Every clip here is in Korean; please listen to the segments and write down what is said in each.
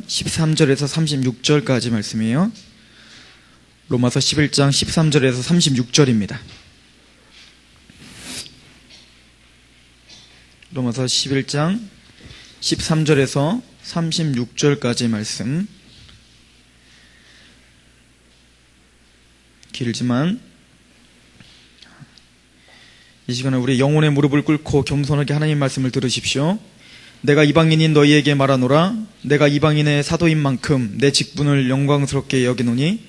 13절에서 36절까지 말씀이에요. 로마서 11장 13절에서 36절입니다. 로마서 11장 13절에서 36절까지 말씀. 길지만 이 시간에 우리 영혼의 무릎을 꿇고 겸손하게 하나님 말씀을 들으십시오. 내가 이방인인 너희에게 말하노라. 내가 이방인의 사도인 만큼 내 직분을 영광스럽게 여기노니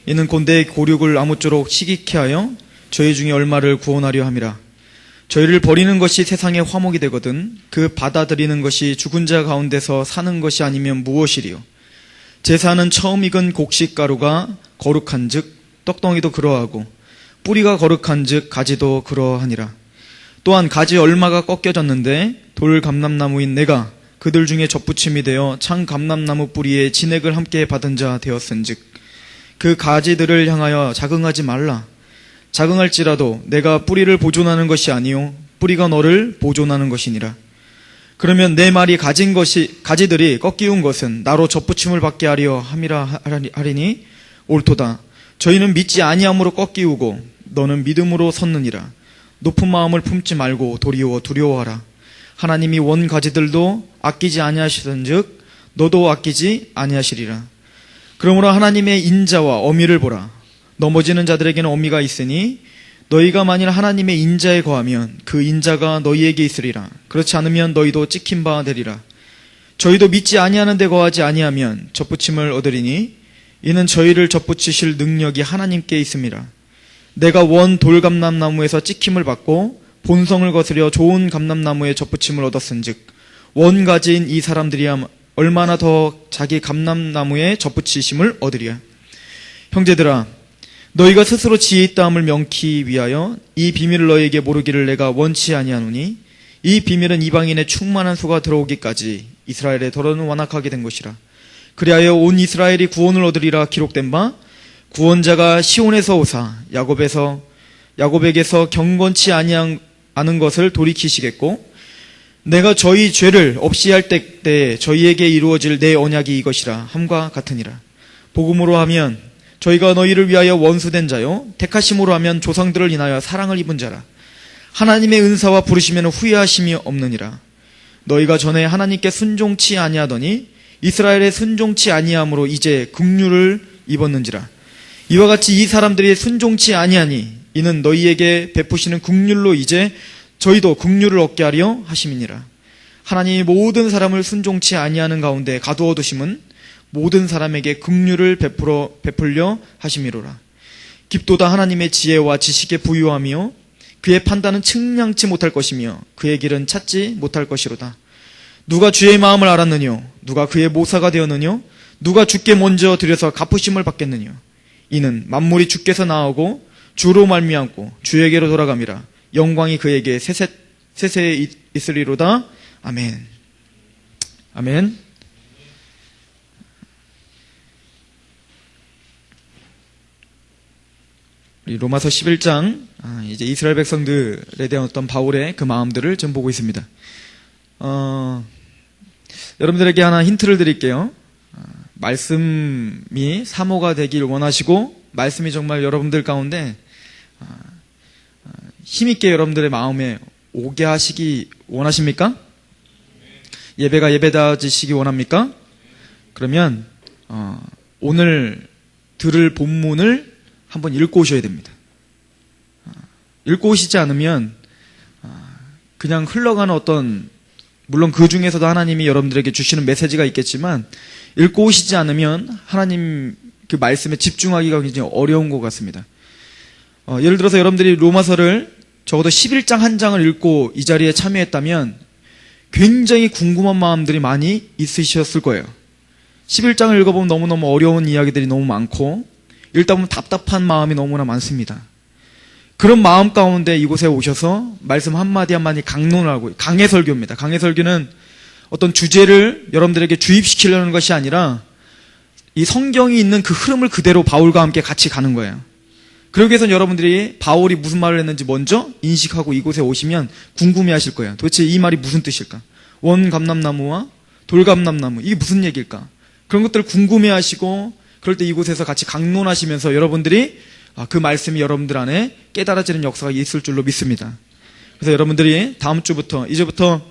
이는 곧 내 고륙을 아무쪼록 시기케 하여 저희 중에 얼마를 구원하려 함이라. 저희를 버리는 것이 세상의 화목이 되거든 그 받아들이는 것이 죽은 자 가운데서 사는 것이 아니면 무엇이리요. 제사는 처음 익은 곡식가루가 거룩한 즉 떡덩이도 그러하고 뿌리가 거룩한 즉 가지도 그러하니라. 또한 가지 얼마가 꺾여졌는데 돌 감람나무인 내가 그들 중에 접붙임이 되어 창 감람나무 뿌리에 진액을 함께 받은 자 되었은즉 그 가지들을 향하여 자긍하지 말라. 자긍할지라도 내가 뿌리를 보존하는 것이 아니요 뿌리가 너를 보존하는 것이니라. 그러면 내 말이 가진 것이 가지들이 꺾이운 것은 나로 접붙임을 받게 하려 함이라 하리니 옳도다. 저희는 믿지 아니함으로 꺾이우고 너는 믿음으로 섰느니라. 높은 마음을 품지 말고 도리어 두려워하라. 하나님이 원 가지들도 아끼지 아니하시던즉 너도 아끼지 아니하시리라. 그러므로 하나님의 인자와 어미를 보라. 넘어지는 자들에게는 어미가 있으니 너희가 만일 하나님의 인자에 거하면 그 인자가 너희에게 있으리라. 그렇지 않으면 너희도 찍힌 바 되리라. 저희도 믿지 아니하는 데 거하지 아니하면 접붙임을 얻으리니 이는 저희를 접붙이실 능력이 하나님께 있습니다. 내가 원 돌감람나무에서 찍힘을 받고 본성을 거스려 좋은 감람나무에 접붙임을 얻었은즉 원 가지인 이 사람들이야 얼마나 더 자기 감람나무에 접붙이심을 얻으리야. 형제들아, 너희가 스스로 지혜 있다함을 명키 위하여 이 비밀을 너희에게 모르기를 내가 원치 아니하노니 이 비밀은 이방인의 충만한 수가 들어오기까지 이스라엘의 더러는 완악하게 된 것이라. 그리하여 온 이스라엘이 구원을 얻으리라 기록된 바 구원자가 시온에서 오사 야곱에게서 경건치 아니하는 것을 돌이키시겠고 내가 저희 죄를 없이 할 때에 저희에게 이루어질 내 언약이 이것이라 함과 같으니라. 복음으로 하면 저희가 너희를 위하여 원수된 자요 택하심으로 하면 조상들을 인하여 사랑을 입은 자라. 하나님의 은사와 부르시면 후회하심이 없느니라. 너희가 전에 하나님께 순종치 아니하더니 이스라엘의 순종치 아니함으로 이제 긍휼을 입었는지라. 이와 같이 이 사람들이 순종치 아니하니 이는 너희에게 베푸시는 긍휼로 이제 저희도 긍휼을 얻게 하려 하심이니라. 하나님이 모든 사람을 순종치 아니하는 가운데 가두어 두심은 모든 사람에게 긍휼을 베풀려 하심이로라. 깊도다 하나님의 지혜와 지식의 부유함이요 그의 판단은 측량치 못할 것이며 그의 길은 찾지 못할 것이로다. 누가 주의 마음을 알았느뇨? 누가 그의 모사가 되었느뇨? 누가 주께 먼저 들여서 갚으심을 받겠느뇨? 이는 만물이 주께서 나오고 주로 말미암고 주에게로 돌아감이라. 영광이 그에게 세세에 있으리로다. 아멘. 아멘. 우리 로마서 11장 이제 이스라엘 백성들에 대한 어떤 바울의 그 마음들을 좀 보고 있습니다. 여러분들에게 하나 힌트를 드릴게요. 말씀이 사모가 되길 원하시고 말씀이 정말 여러분들 가운데 힘있게 여러분들의 마음에 오게 하시기 원하십니까? 예배가 예배다지시기 원합니까? 그러면 오늘 들을 본문을 한번 읽고 오셔야 됩니다. 읽고 오시지 않으면 그냥 흘러가는 어떤 물론 그 중에서도 하나님이 여러분들에게 주시는 메시지가 있겠지만 읽고 오시지 않으면 하나님 그 말씀에 집중하기가 굉장히 어려운 것 같습니다. 예를 들어서 여러분들이 로마서를 적어도 11장 한 장을 읽고 이 자리에 참여했다면 굉장히 궁금한 마음들이 많이 있으셨을 거예요. 11장을 읽어보면 너무너무 어려운 이야기들이 너무 많고 읽다 보면 답답한 마음이 너무나 많습니다. 그런 마음 가운데 이곳에 오셔서 말씀 한마디 한마디 강론을 하고 강해설교입니다. 강해설교는 어떤 주제를 여러분들에게 주입시키려는 것이 아니라 이 성경이 있는 그 흐름을 그대로 바울과 함께 같이 가는 거예요. 그러기 위해서는 여러분들이 바울이 무슨 말을 했는지 먼저 인식하고 이곳에 오시면 궁금해하실 거예요. 도대체 이 말이 무슨 뜻일까? 원감람나무와 돌감람나무 이게 무슨 얘기일까? 그런 것들을 궁금해하시고 그럴 때 이곳에서 같이 강론하시면서 여러분들이 그 말씀이 여러분들 안에 깨달아지는 역사가 있을 줄로 믿습니다. 그래서 여러분들이 다음 주부터 이제부터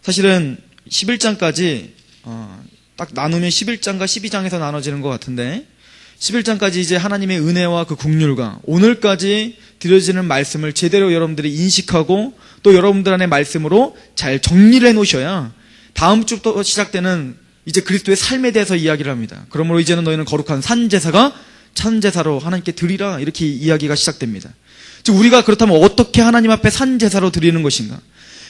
사실은 11장까지 딱 나누면 11장과 12장에서 나눠지는 것 같은데 11장까지 이제 하나님의 은혜와 그 긍휼과 오늘까지 드려지는 말씀을 제대로 여러분들이 인식하고 또 여러분들 안에 말씀으로 잘 정리를 해놓으셔야 다음 주부터 시작되는 이제 그리스도의 삶에 대해서 이야기를 합니다. 그러므로 이제는 너희는 거룩한 산제사가 산제사로 하나님께 드리라 이렇게 이야기가 시작됩니다. 즉 우리가 그렇다면 어떻게 하나님 앞에 산제사로 드리는 것인가?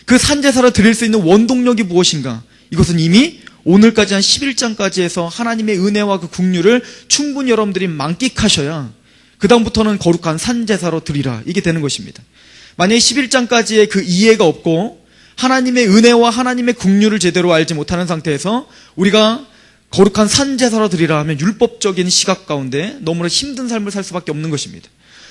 그 산제사로 드릴 수 있는 원동력이 무엇인가? 이것은 이미 오늘까지 한 11장까지 해서 하나님의 은혜와 그 긍휼을 충분히 여러분들이 만끽하셔야 그 다음부터는 거룩한 산제사로 드리라 이게 되는 것입니다. 만약에 11장까지의 그 이해가 없고 하나님의 은혜와 하나님의 긍휼을 제대로 알지 못하는 상태에서 우리가 거룩한 산제사로 드리라 하면 율법적인 시각 가운데 너무나 힘든 삶을 살 수밖에 없는 것입니다.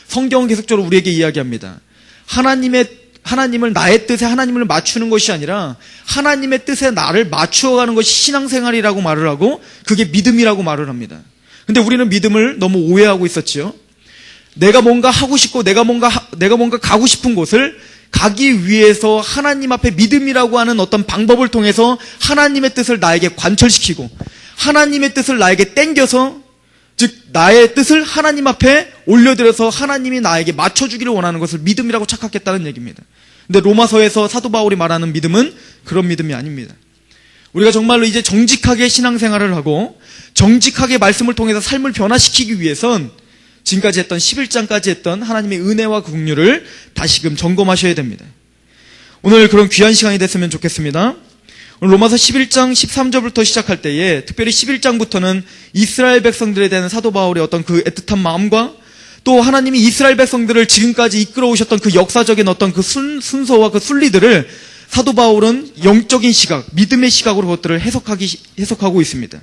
성경은 계속적으로 우리에게 이야기합니다. 하나님을 나의 뜻에 하나님을 맞추는 것이 아니라 하나님의 뜻에 나를 맞추어가는 것이 신앙생활이라고 말을 하고 그게 믿음이라고 말을 합니다. 근데 우리는 믿음을 너무 오해하고 있었지요. 내가 뭔가 하고 싶고 내가 뭔가 가고 싶은 곳을 가기 위해서 하나님 앞에 믿음이라고 하는 어떤 방법을 통해서 하나님의 뜻을 나에게 관철시키고 하나님의 뜻을 나에게 땡겨서 즉 나의 뜻을 하나님 앞에 올려드려서 하나님이 나에게 맞춰주기를 원하는 것을 믿음이라고 착각했다는 얘기입니다. 근데 로마서에서 사도 바울이 말하는 믿음은 그런 믿음이 아닙니다. 우리가 정말로 이제 정직하게 신앙생활을 하고 정직하게 말씀을 통해서 삶을 변화시키기 위해선 지금까지 했던 11장까지 했던 하나님의 은혜와 긍휼을 다시금 점검하셔야 됩니다. 오늘 그런 귀한 시간이 됐으면 좋겠습니다. 오늘 로마서 11장 13절부터 시작할 때에 특별히 11장부터는 이스라엘 백성들에 대한 사도 바울의 어떤 그 애틋한 마음과 또 하나님이 이스라엘 백성들을 지금까지 이끌어오셨던 그 역사적인 어떤 그 순서와 그 순리들을 사도 바울은 영적인 시각, 믿음의 시각으로 그것들을 해석하고 있습니다.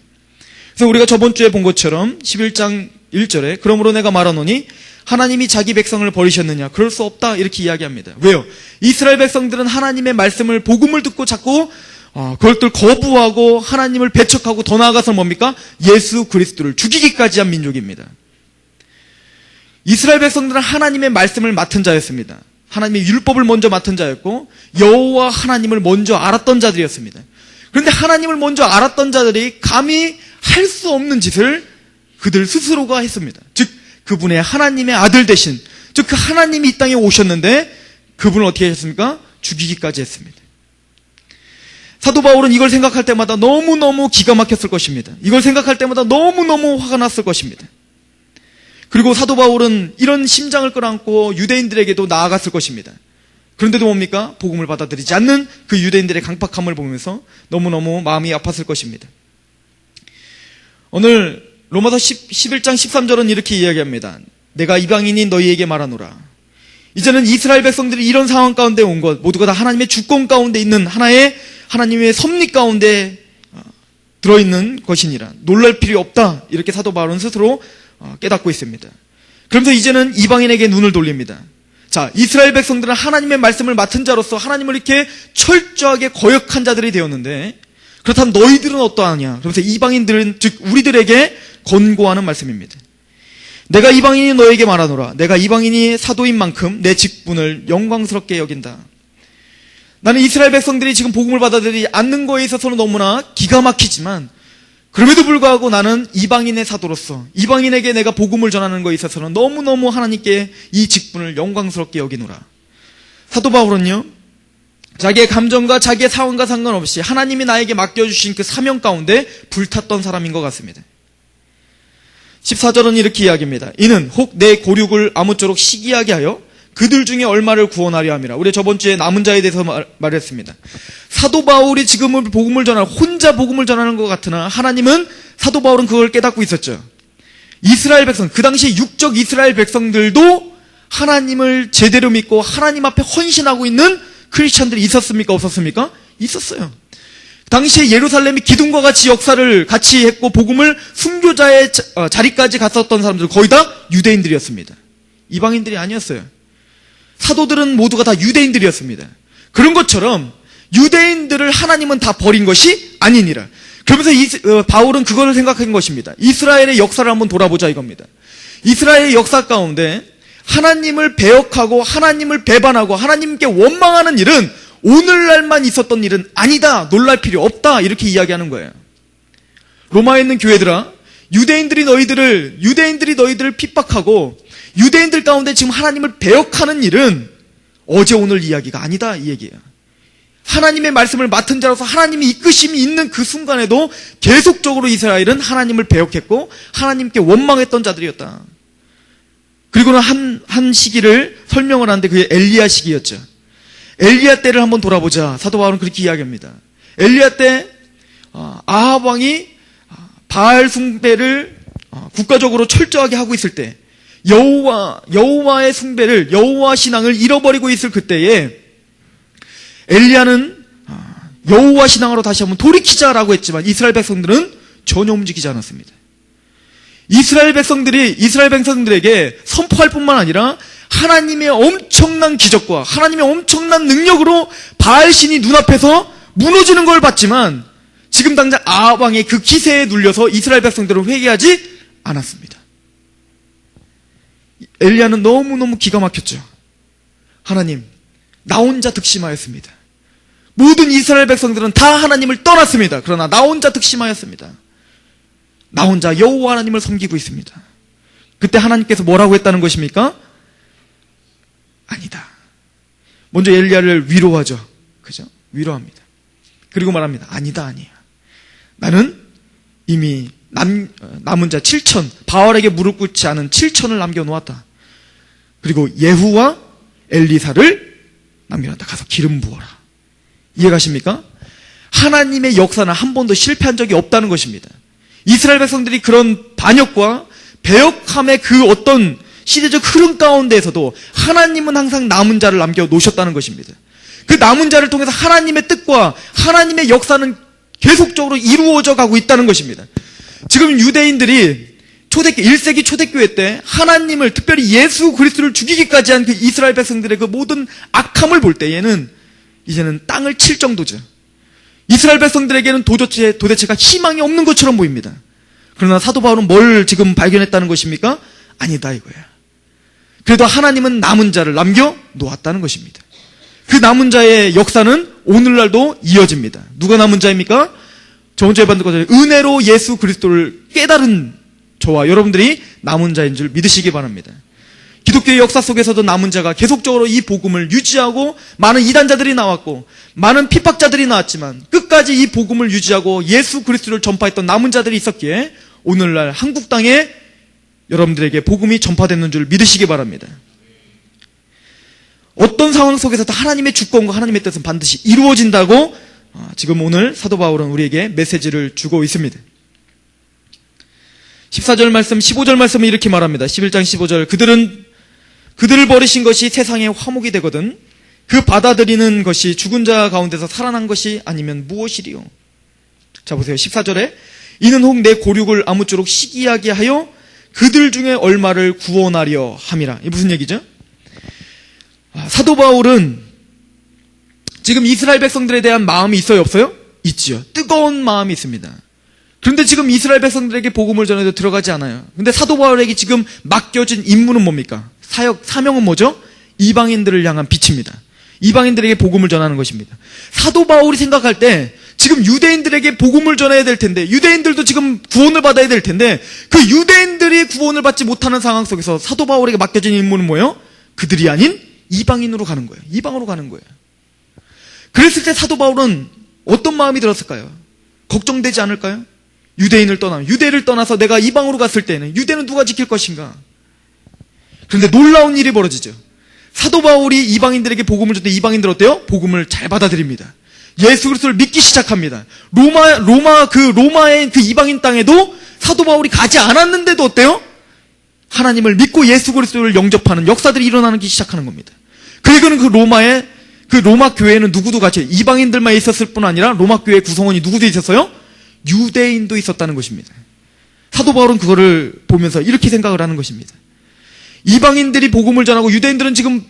그래서 우리가 저번 주에 본 것처럼 11장 1절에 그러므로 내가 말하노니 하나님이 자기 백성을 버리셨느냐? 그럴 수 없다 이렇게 이야기합니다. 왜요? 이스라엘 백성들은 하나님의 말씀을 복음을 듣고 자꾸 그것들 거부하고 하나님을 배척하고 더 나아가서 뭡니까? 예수 그리스도를 죽이기까지 한 민족입니다. 이스라엘 백성들은 하나님의 말씀을 맡은 자였습니다. 하나님의 율법을 먼저 맡은 자였고 여호와 하나님을 먼저 알았던 자들이었습니다. 그런데 하나님을 먼저 알았던 자들이 감히 할 수 없는 짓을 그들 스스로가 했습니다. 즉 그분의 하나님의 아들 대신 즉 그 하나님이 이 땅에 오셨는데 그분을 어떻게 하셨습니까? 죽이기까지 했습니다. 사도 바울은 이걸 생각할 때마다 너무너무 기가 막혔을 것입니다. 이걸 생각할 때마다 너무너무 화가 났을 것입니다. 그리고 사도 바울은 이런 심장을 끌어안고 유대인들에게도 나아갔을 것입니다. 그런데도 뭡니까? 복음을 받아들이지 않는 그 유대인들의 강팍함을 보면서 너무너무 마음이 아팠을 것입니다. 오늘 로마서 11장 13절은 이렇게 이야기합니다. 내가 이방인인 너희에게 말하노라. 이제는 이스라엘 백성들이 이런 상황 가운데 온 것 모두가 다 하나님의 주권 가운데 있는 하나의 하나님의 섭리 가운데 들어있는 것이니라. 놀랄 필요 없다. 이렇게 사도 바울은 스스로 깨닫고 있습니다. 그러면서 이제는 이방인에게 눈을 돌립니다. 자, 이스라엘 백성들은 하나님의 말씀을 맡은 자로서 하나님을 이렇게 철저하게 거역한 자들이 되었는데 그렇다면 너희들은 어떠하냐? 그러면서 이방인들은 즉 우리들에게 권고하는 말씀입니다. 내가 이방인이 너에게 말하노라. 내가 이방인이 사도인 만큼 내 직분을 영광스럽게 여긴다. 나는 이스라엘 백성들이 지금 복음을 받아들이지 않는 거에 있어서는 너무나 기가 막히지만 그럼에도 불구하고 나는 이방인의 사도로서 이방인에게 내가 복음을 전하는 거에 있어서는 너무너무 하나님께 이 직분을 영광스럽게 여기노라. 사도 바울은요, 자기의 감정과 자기의 상황과 상관없이 하나님이 나에게 맡겨주신 그 사명 가운데 불탔던 사람인 것 같습니다. 14절은 이렇게 이야기합니다. 이는 혹 내 고륙을 아무쪼록 시기하게 하여 그들 중에 얼마를 구원하려 함이라. 우리 저번 주에 남은 자에 대해서 말했습니다. 사도 바울이 지금은 복음을 전하는 혼자 복음을 전하는 것 같으나 하나님은 사도 바울은 그걸 깨닫고 있었죠. 이스라엘 백성, 그 당시 육적 이스라엘 백성들도 하나님을 제대로 믿고 하나님 앞에 헌신하고 있는 크리스천들이 있었습니까? 없었습니까? 있었어요. 당시에 예루살렘이 기둥과 같이 역사를 같이 했고 복음을 순교자의 자리까지 갔었던 사람들 거의 다 유대인들이었습니다. 이방인들이 아니었어요. 사도들은 모두가 다 유대인들이었습니다. 그런 것처럼 유대인들을 하나님은 다 버린 것이 아니니라. 그러면서 바울은 그걸 생각한 것입니다. 이스라엘의 역사를 한번 돌아보자 이겁니다. 이스라엘의 역사 가운데 하나님을 배역하고 하나님을 배반하고 하나님께 원망하는 일은 오늘날만 있었던 일은 아니다. 놀랄 필요 없다. 이렇게 이야기하는 거예요. 로마에 있는 교회들아, 유대인들이 너희들을 핍박하고 유대인들 가운데 지금 하나님을 배역하는 일은 어제 오늘 이야기가 아니다. 이 얘기예요. 하나님의 말씀을 맡은 자로서 하나님의 이끄심이 있는 그 순간에도 계속적으로 이스라엘은 하나님을 배역했고 하나님께 원망했던 자들이었다. 그리고는 한 시기를 설명을 하는데 그게 엘리야 시기였죠. 엘리야 때를 한번 돌아보자. 사도 바울은 그렇게 이야기합니다. 엘리야 때 아합 왕이 바알 숭배를 국가적으로 철저하게 하고 있을 때 여호와의 숭배를 여호와 신앙을 잃어버리고 있을 그때에 엘리야는 여호와 신앙으로 다시 한번 돌이키자라고 했지만 이스라엘 백성들은 전혀 움직이지 않았습니다. 이스라엘 백성들에게 선포할 뿐만 아니라 하나님의 엄청난 기적과 하나님의 엄청난 능력으로 바알 신이 눈앞에서 무너지는 걸 봤지만 지금 당장 아합 왕의 그 기세에 눌려서 이스라엘 백성들은 회개하지 않았습니다. 엘리야는 너무너무 기가 막혔죠. 하나님, 나 혼자 득심하였습니다. 모든 이스라엘 백성들은 다 하나님을 떠났습니다. 그러나 나 혼자 득심하였습니다. 나 혼자 여호와 하나님을 섬기고 있습니다. 그때 하나님께서 뭐라고 했다는 것입니까? 아니다. 먼저 엘리야를 위로하죠. 그죠? 위로합니다. 그리고 말합니다. 아니다. 나는 이미 남은 자 7천, 바알에게 무릎 꿇지 않은 7천을 남겨놓았다. 그리고 예후와 엘리사를 남겨놨다. 가서 기름 부어라. 이해가십니까? 하나님의 역사는 한 번도 실패한 적이 없다는 것입니다. 이스라엘 백성들이 그런 반역과 배역함의 그 어떤 시대적 흐름 가운데에서도 하나님은 항상 남은 자를 남겨놓으셨다는 것입니다. 그 남은 자를 통해서 하나님의 뜻과 하나님의 역사는 계속적으로 이루어져 가고 있다는 것입니다. 지금 유대인들이 1세기 초대교회 때 하나님을, 특별히 예수 그리스도를 죽이기까지 한 그 이스라엘 백성들의 그 모든 악함을 볼 때에는 이제는 땅을 칠 정도죠. 이스라엘 백성들에게는 도대체가 희망이 없는 것처럼 보입니다. 그러나 사도 바울은 뭘 지금 발견했다는 것입니까? 아니다 이거야. 그래도 하나님은 남은 자를 남겨 놓았다는 것입니다. 그 남은 자의 역사는 오늘날도 이어집니다. 누가 남은 자입니까? 저번 주에 봤던 것처럼 은혜로 예수 그리스도를 깨달은 저와 여러분들이 남은 자인 줄 믿으시기 바랍니다. 기독교의 역사 속에서도 남은 자가 계속적으로 이 복음을 유지하고 많은 이단자들이 나왔고 많은 핍박자들이 나왔지만 끝까지 이 복음을 유지하고 예수 그리스도를 전파했던 남은 자들이 있었기에 오늘날 한국 땅에 여러분들에게 복음이 전파되는 줄 믿으시기 바랍니다. 어떤 상황 속에서도 하나님의 주권과 하나님의 뜻은 반드시 이루어진다고 지금 오늘 사도 바울은 우리에게 메시지를 주고 있습니다. 14절 말씀, 15절 말씀은 이렇게 말합니다. 11장 15절, 그들을 버리신 것이 세상의 화목이 되거든 그 받아들이는 것이 죽은 자 가운데서 살아난 것이 아니면 무엇이리요. 자 보세요. 14절에 이는 혹 내 고륙을 아무쪼록 시기하게 하여 그들 중에 얼마를 구원하려 함이라. 이게 무슨 얘기죠? 사도 바울은 지금 이스라엘 백성들에 대한 마음이 있어요 없어요? 있지요. 뜨거운 마음이 있습니다. 그런데 지금 이스라엘 백성들에게 복음을 전해도 들어가지 않아요. 근데 사도 바울에게 지금 맡겨진 임무는 뭡니까? 사명은 뭐죠? 이방인들을 향한 빛입니다. 이방인들에게 복음을 전하는 것입니다. 사도 바울이 생각할 때 지금 유대인들에게 복음을 전해야 될 텐데 유대인들도 지금 구원을 받아야 될 텐데 그 유대인들이 구원을 받지 못하는 상황 속에서 사도 바울에게 맡겨진 임무는 뭐예요? 그들이 아닌 이방인으로 가는 거예요. 이방으로 가는 거예요. 그랬을 때 사도 바울은 어떤 마음이 들었을까요? 걱정되지 않을까요? 유대를 떠나서 내가 이방으로 갔을 때는 유대는 누가 지킬 것인가? 그런데 놀라운 일이 벌어지죠. 사도 바울이 이방인들에게 복음을 줄 때 이방인들 어때요? 복음을 잘 받아들입니다. 예수 그리스도를 믿기 시작합니다. 로마의 그 이방인 땅에도 사도 바울이 가지 않았는데도 어때요? 하나님을 믿고 예수 그리스도를 영접하는 역사들이 일어나기 시작하는 겁니다. 그리고는 그 로마 교회는 누구도 같이 이방인들만 있었을 뿐 아니라 로마 교회 구성원이 누구도 있었어요? 유대인도 있었다는 것입니다. 사도 바울은 그거를 보면서 이렇게 생각을 하는 것입니다. 이방인들이 복음을 전하고 유대인들은 지금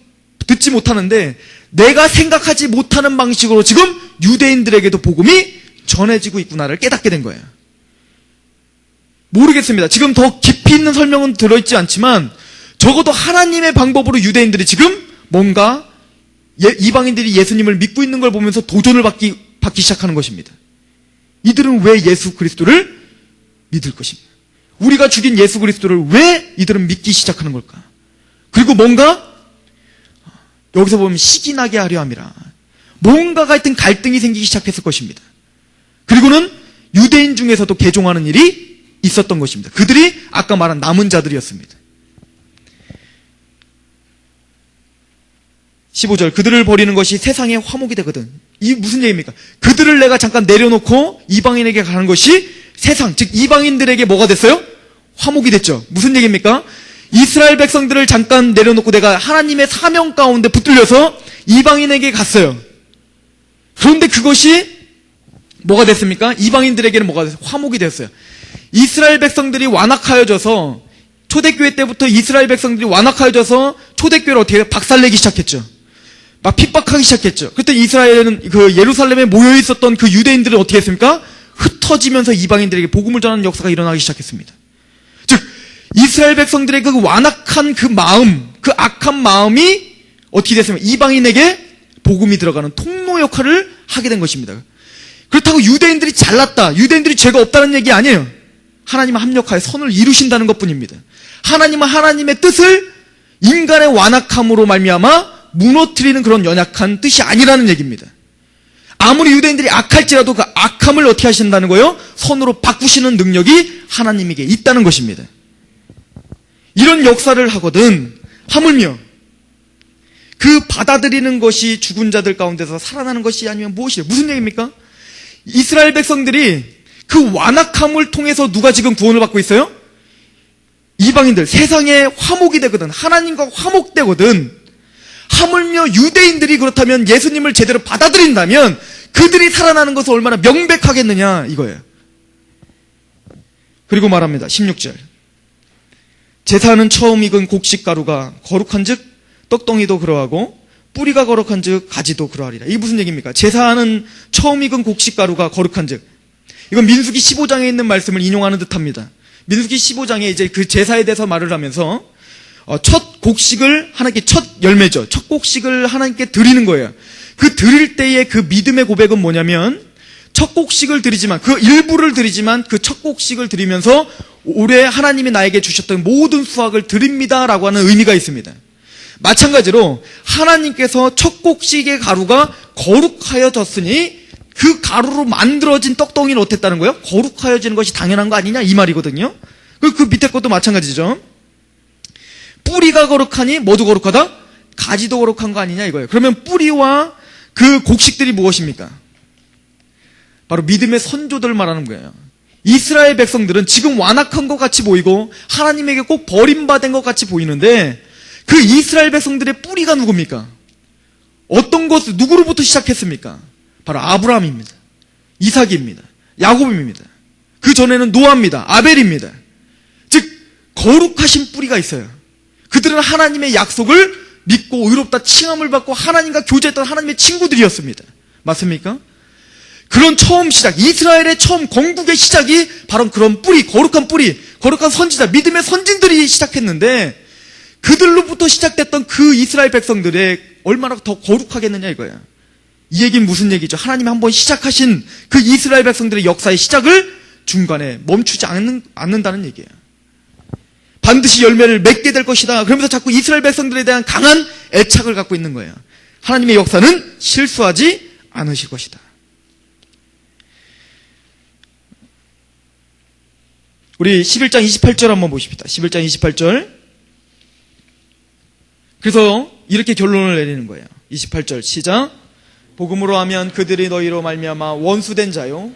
듣지 못하는데 내가 생각하지 못하는 방식으로 지금 유대인들에게도 복음이 전해지고 있구나를 깨닫게 된 거예요. 모르겠습니다. 지금 더 깊이 있는 설명은 들어있지 않지만 적어도 하나님의 방법으로 유대인들이 지금 뭔가 이방인들이 예수님을 믿고 있는 걸 보면서 도전을 받기 시작하는 것입니다. 이들은 왜 예수 그리스도를 믿을 것입니까? 우리가 죽인 예수 그리스도를 왜 이들은 믿기 시작하는 걸까? 그리고 뭔가 여기서 보면 시기 나게 하려 함이라. 뭔가가 하여튼 갈등이 생기기 시작했을 것입니다. 그리고는 유대인 중에서도 개종하는 일이 있었던 것입니다. 그들이 아까 말한 남은 자들이었습니다. 15절, 그들을 버리는 것이 세상의 화목이 되거든. 이 무슨 얘기입니까? 그들을 내가 잠깐 내려놓고 이방인에게 가는 것이 세상, 즉 이방인들에게 뭐가 됐어요? 화목이 됐죠. 무슨 얘기입니까? 이스라엘 백성들을 잠깐 내려놓고 내가 하나님의 사명 가운데 붙들려서 이방인에게 갔어요. 그런데 그것이 뭐가 됐습니까? 이방인들에게는 뭐가 됐어요? 화목이 됐어요. 이스라엘 백성들이 완악하여져서 초대교회 때부터 이스라엘 백성들이 완악하여져서 초대교회를 어떻게 박살내기 시작했죠. 막 핍박하기 시작했죠. 그때 이스라엘은 그 예루살렘에 모여 있었던 그 유대인들은 어떻게 했습니까? 흩어지면서 이방인들에게 복음을 전하는 역사가 일어나기 시작했습니다. 즉 이스라엘 백성들의 그 완악한 그 마음, 그 악한 마음이 어떻게 됐습니까? 이방인에게 복음이 들어가는 통로 역할을 하게 된 것입니다. 그렇다고 유대인들이 잘났다, 유대인들이 죄가 없다는 얘기 아니에요. 하나님은 합력하여 선을 이루신다는 것뿐입니다. 하나님은 하나님의 뜻을 인간의 완악함으로 말미암아 무너뜨리는 그런 연약한 뜻이 아니라는 얘기입니다. 아무리 유대인들이 악할지라도 그 악함을 어떻게 하신다는 거예요? 선으로 바꾸시는 능력이 하나님에게 있다는 것입니다. 이런 역사를 하거든 하물며 그 받아들이는 것이 죽은 자들 가운데서 살아나는 것이 아니면 무엇이에요? 무슨 얘기입니까? 이스라엘 백성들이 그 완악함을 통해서 누가 지금 구원을 받고 있어요? 이방인들, 세상에 화목이 되거든, 하나님과 화목되거든. 하물며 유대인들이 그렇다면 예수님을 제대로 받아들인다면 그들이 살아나는 것은 얼마나 명백하겠느냐 이거예요. 그리고 말합니다. 16절, 제사는 처음 익은 곡식가루가 거룩한 즉 떡덩이도 그러하고 뿌리가 거룩한 즉 가지도 그러하리라. 이게 무슨 얘기입니까? 제사는 처음 익은 곡식가루가 거룩한 즉, 이건 민수기 15장에 있는 말씀을 인용하는 듯합니다. 민수기 15장에 이제 그 제사에 대해서 말을 하면서 첫 곡식을 하나님께, 첫 열매죠, 첫 곡식을 하나님께 드리는 거예요. 그 드릴 때의 그 믿음의 고백은 뭐냐면 첫 곡식을 드리지만, 그 일부를 드리지만 그 첫 곡식을 드리면서 올해 하나님이 나에게 주셨던 모든 수확을 드립니다라고 하는 의미가 있습니다. 마찬가지로 하나님께서 첫 곡식의 가루가 거룩하여졌으니 그 가루로 만들어진 떡덩이는 어땠다는 거예요? 거룩하여지는 것이 당연한 거 아니냐 이 말이거든요. 그 밑에 것도 마찬가지죠. 뿌리가 거룩하니 뭐도 거룩하다? 가지도 거룩한 거 아니냐 이거예요. 그러면 뿌리와 그 곡식들이 무엇입니까? 바로 믿음의 선조들을 말하는 거예요. 이스라엘 백성들은 지금 완악한 것 같이 보이고 하나님에게 꼭 버림받은 것 같이 보이는데 그 이스라엘 백성들의 뿌리가 누굽니까? 어떤 것, 누구로부터 시작했습니까? 바로 아브라함입니다. 이삭입니다. 야곱입니다. 그 전에는 노아입니다. 아벨입니다. 즉 거룩하신 뿌리가 있어요. 그들은 하나님의 약속을 믿고 의롭다 칭함을 받고 하나님과 교제했던 하나님의 친구들이었습니다. 맞습니까? 그런 처음 시작, 이스라엘의 처음 건국의 시작이 바로 그런 뿌리, 거룩한 선지자, 믿음의 선진들이 시작했는데 그들로부터 시작됐던 그 이스라엘 백성들의 얼마나 더 거룩하겠느냐 이거야. 이 얘기는 무슨 얘기죠? 하나님이 한번 시작하신 그 이스라엘 백성들의 역사의 시작을 중간에 멈추지 않는다는 얘기예요. 반드시 열매를 맺게 될 것이다. 그러면서 자꾸 이스라엘 백성들에 대한 강한 애착을 갖고 있는 거예요. 하나님의 역사는 실수하지 않으실 것이다. 우리 11장 28절 한번 보십시다. 11장 28절. 그래서 이렇게 결론을 내리는 거예요. 28절 시작. 복음으로 하면 그들이 너희로 말미암아 원수된 자요,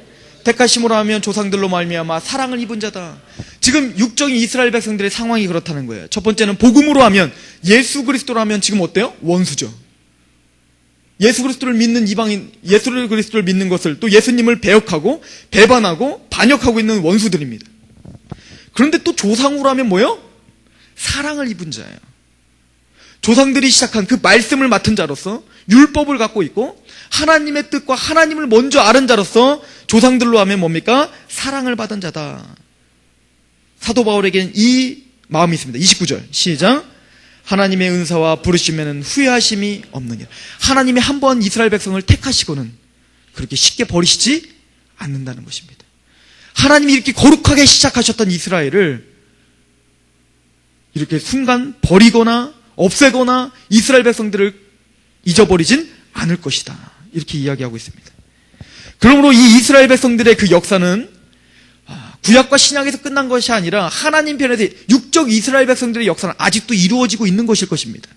택하심으로 하면 조상들로 말미암아 사랑을 입은 자다. 지금 육적인 이스라엘 백성들의 상황이 그렇다는 거예요. 첫 번째는 복음으로 하면, 예수 그리스도로 하면 지금 어때요? 원수죠. 예수 그리스도를 믿는 이방인, 예수 그리스도를 믿는 것을, 또 예수님을 배역하고 배반하고 반역하고 있는 원수들입니다. 그런데 또 조상으로 하면 뭐예요? 사랑을 입은 자예요. 조상들이 시작한 그 말씀을 맡은 자로서 율법을 갖고 있고 하나님의 뜻과 하나님을 먼저 아는 자로서 조상들로 하면 뭡니까? 사랑을 받은 자다. 사도 바울에게는 이 마음이 있습니다. 29절 시작. 하나님의 은사와 부르심에는 후회하심이 없느니라. 하나님이 한 번 이스라엘 백성을 택하시고는 그렇게 쉽게 버리시지 않는다는 것입니다. 하나님이 이렇게 거룩하게 시작하셨던 이스라엘을 이렇게 순간 버리거나 없애거나 이스라엘 백성들을 잊어버리진 않을 것이다. 이렇게 이야기하고 있습니다. 그러므로 이 이스라엘 백성들의 그 역사는 구약과 신약에서 끝난 것이 아니라 하나님 편에서 육적 이스라엘 백성들의 역사는 아직도 이루어지고 있는 것일 것입니다.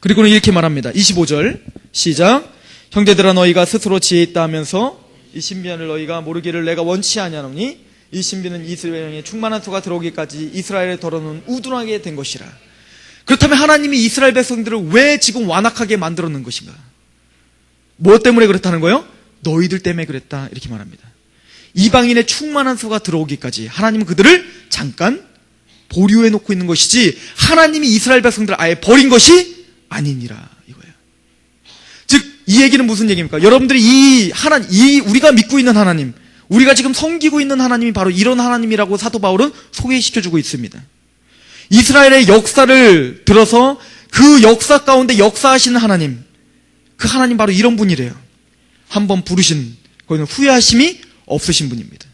그리고는 이렇게 말합니다. 25절 시작. 형제들아 너희가 스스로 지혜 있다 하면서 이 신비한을 너희가 모르기를 내가 원치 아니하노니 이 신비는 이스라엘에 충만한 수가 들어오기까지 이스라엘의 더러는 우둔하게 된 것이라. 그렇다면 하나님이 이스라엘 백성들을 왜 지금 완악하게 만들어 놓은 것인가? 무엇 때문에 그렇다는 거예요? 너희들 때문에 그랬다 이렇게 말합니다. 이방인의 충만한 수가 들어오기까지 하나님은 그들을 잠깐 보류해 놓고 있는 것이지 하나님이 이스라엘 백성들을 아예 버린 것이 아니니라 이거예요. 즉 이 얘기는 무슨 얘기입니까? 여러분들이 우리가 믿고 있는 하나님, 우리가 지금 섬기고 있는 하나님이 바로 이런 하나님이라고 사도 바울은 소개시켜주고 있습니다. 이스라엘의 역사를 들어서 그 역사 가운데 역사하시는 하나님, 그 하나님 바로 이런 분이래요. 한번 부르신, 거기는 후회하심이 없으신 분입니다.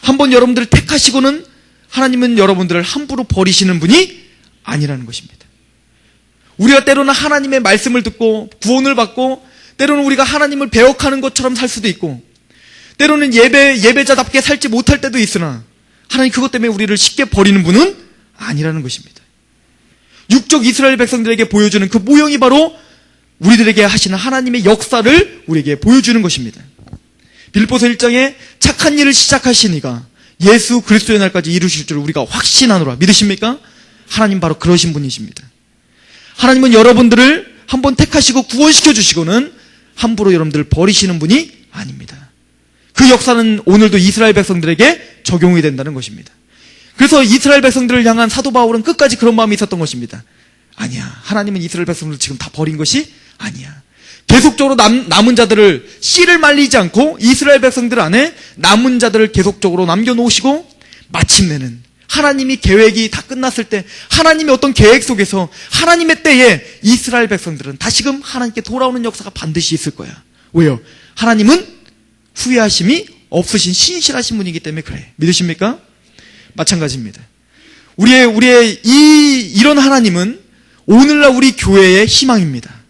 한번 여러분들을 택하시고는 하나님은 여러분들을 함부로 버리시는 분이 아니라는 것입니다. 우리가 때로는 하나님의 말씀을 듣고 구원을 받고 때로는 우리가 하나님을 배역하는 것처럼 살 수도 있고 때로는 예배자답게 살지 못할 때도 있으나 하나님 그것 때문에 우리를 쉽게 버리는 분은 아니라는 것입니다. 육적 이스라엘 백성들에게 보여주는 그 모형이 바로 우리들에게 하시는 하나님의 역사를 우리에게 보여주는 것입니다. 빌립보서 1장에 착한 일을 시작하신 이가 예수 그리스도의 날까지 이루실 줄 우리가 확신하노라. 믿으십니까? 하나님 바로 그러신 분이십니다. 하나님은 여러분들을 한번 택하시고 구원시켜 주시고는 함부로 여러분들을 버리시는 분이 아닙니다. 그 역사는 오늘도 이스라엘 백성들에게 적용이 된다는 것입니다. 그래서 이스라엘 백성들을 향한 사도 바울은 끝까지 그런 마음이 있었던 것입니다. 아니야, 하나님은 이스라엘 백성들을 지금 다 버린 것이 아니야. 계속적으로 남은 자들을 씨를 말리지 않고 이스라엘 백성들 안에 남은 자들을 계속적으로 남겨놓으시고 마침내는 하나님이 계획이 다 끝났을 때 하나님의 어떤 계획 속에서 하나님의 때에 이스라엘 백성들은 다시금 하나님께 돌아오는 역사가 반드시 있을 거야. 왜요? 하나님은 후회하심이 없으신 신실하신 분이기 때문에 그래. 믿으십니까? 마찬가지입니다. 우리의 이런 하나님은 오늘날 우리 교회의 희망입니다.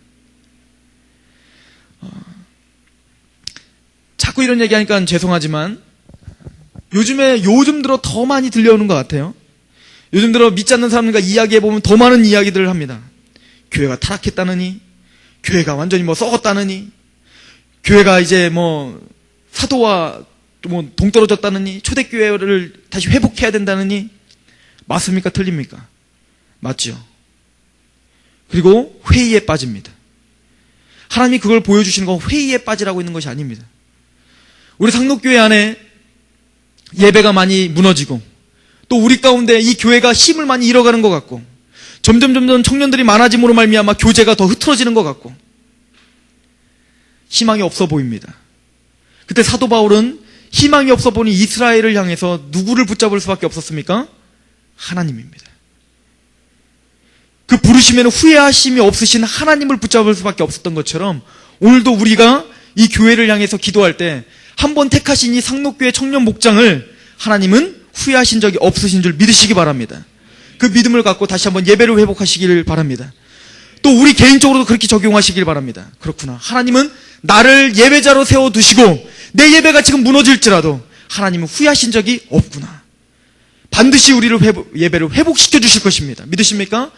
자꾸 이런 얘기하니까 죄송하지만 요즘 들어 더 많이 들려오는 것 같아요. 요즘 들어 믿지 않는 사람들과 이야기해보면 더 많은 이야기들을 합니다. 교회가 타락했다느니, 교회가 완전히 썩었다느니, 교회가 이제 사도와 동떨어졌다느니, 초대교회를 다시 회복해야 된다느니, 맞습니까? 틀립니까? 맞죠. 그리고 회의에 빠집니다. 하나님이 그걸 보여주시는 건 회의에 빠지라고 있는 것이 아닙니다. 우리 상록교회 안에 예배가 많이 무너지고 또 우리 가운데 이 교회가 힘을 많이 잃어가는 것 같고 점점 청년들이 많아짐으로 말미암아 교제가 더 흐트러지는 것 같고 희망이 없어 보입니다. 그때 사도 바울은 희망이 없어 보니 이스라엘을 향해서 누구를 붙잡을 수밖에 없었습니까? 하나님입니다. 그 부르심에는 후회하심이 없으신 하나님을 붙잡을 수밖에 없었던 것처럼 오늘도 우리가 이 교회를 향해서 기도할 때 한 번 택하신 이 상록교회 청년 목장을 하나님은 후회하신 적이 없으신 줄 믿으시기 바랍니다. 그 믿음을 갖고 다시 한번 예배를 회복하시기를 바랍니다. 또 우리 개인적으로도 그렇게 적용하시길 바랍니다. 그렇구나. 하나님은 나를 예배자로 세워두시고 내 예배가 지금 무너질지라도 하나님은 후회하신 적이 없구나. 반드시 우리를 예배를 회복시켜 주실 것입니다. 믿으십니까?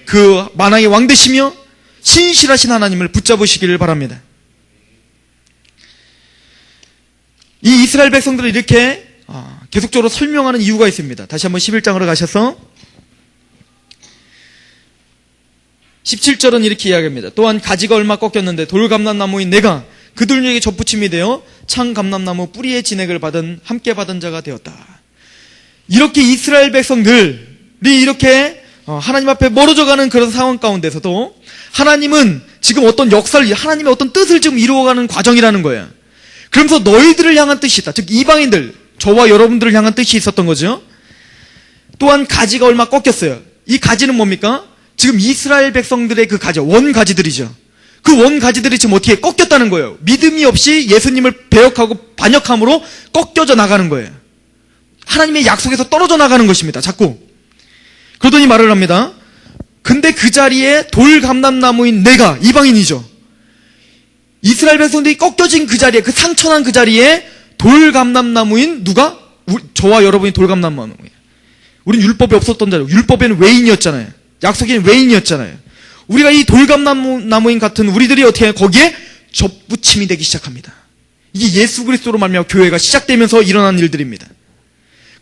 그 만왕의 왕 되시며 신실하신 하나님을 붙잡으시기를 바랍니다. 이 이스라엘 백성들을 이렇게 계속적으로 설명하는 이유가 있습니다. 다시 한번 11장으로 가셔서 17절은 이렇게 이야기합니다. 또한 가지가 얼마 꺾였는데 돌감람나무인 내가 그들 중에 접붙임이 되어 창감람나무 뿌리의 진액을 함께 받은 자가 되었다. 이렇게 이스라엘 백성들 이렇게 하나님 앞에 멀어져가는 그런 상황 가운데서도 하나님은 지금 어떤 역사를, 하나님의 어떤 뜻을 지금 이루어가는 과정이라는 거예요. 그러면서 너희들을 향한 뜻이 있다. 즉 이방인들, 저와 여러분들을 향한 뜻이 있었던 거죠. 또한 가지가 얼마 꺾였어요. 이 가지는 뭡니까? 지금 이스라엘 백성들의 그 가지, 원가지들이죠. 그 원가지들이 지금 어떻게 꺾였다는 거예요. 믿음이 없이 예수님을 배역하고 반역함으로 꺾여져 나가는 거예요. 하나님의 약속에서 떨어져 나가는 것입니다. 자꾸. 그러더니 말을 합니다. 근데 그 자리에 돌감람나무인 내가, 이방인이죠. 이스라엘 백성들이 꺾여진 그 자리에, 그 상처난 그 자리에 돌감람나무인 누가? 저와 여러분이 돌감람나무예요. 우린 율법이 없었던 자리고, 율법에는 외인이었잖아요. 약속에는 외인이었잖아요. 우리가 이 돌감나무인 같은 우리들이 어떻게 거기에 접붙임이 되기 시작합니다. 이게 예수 그리스도로 말미암아 교회가 시작되면서 일어난 일들입니다.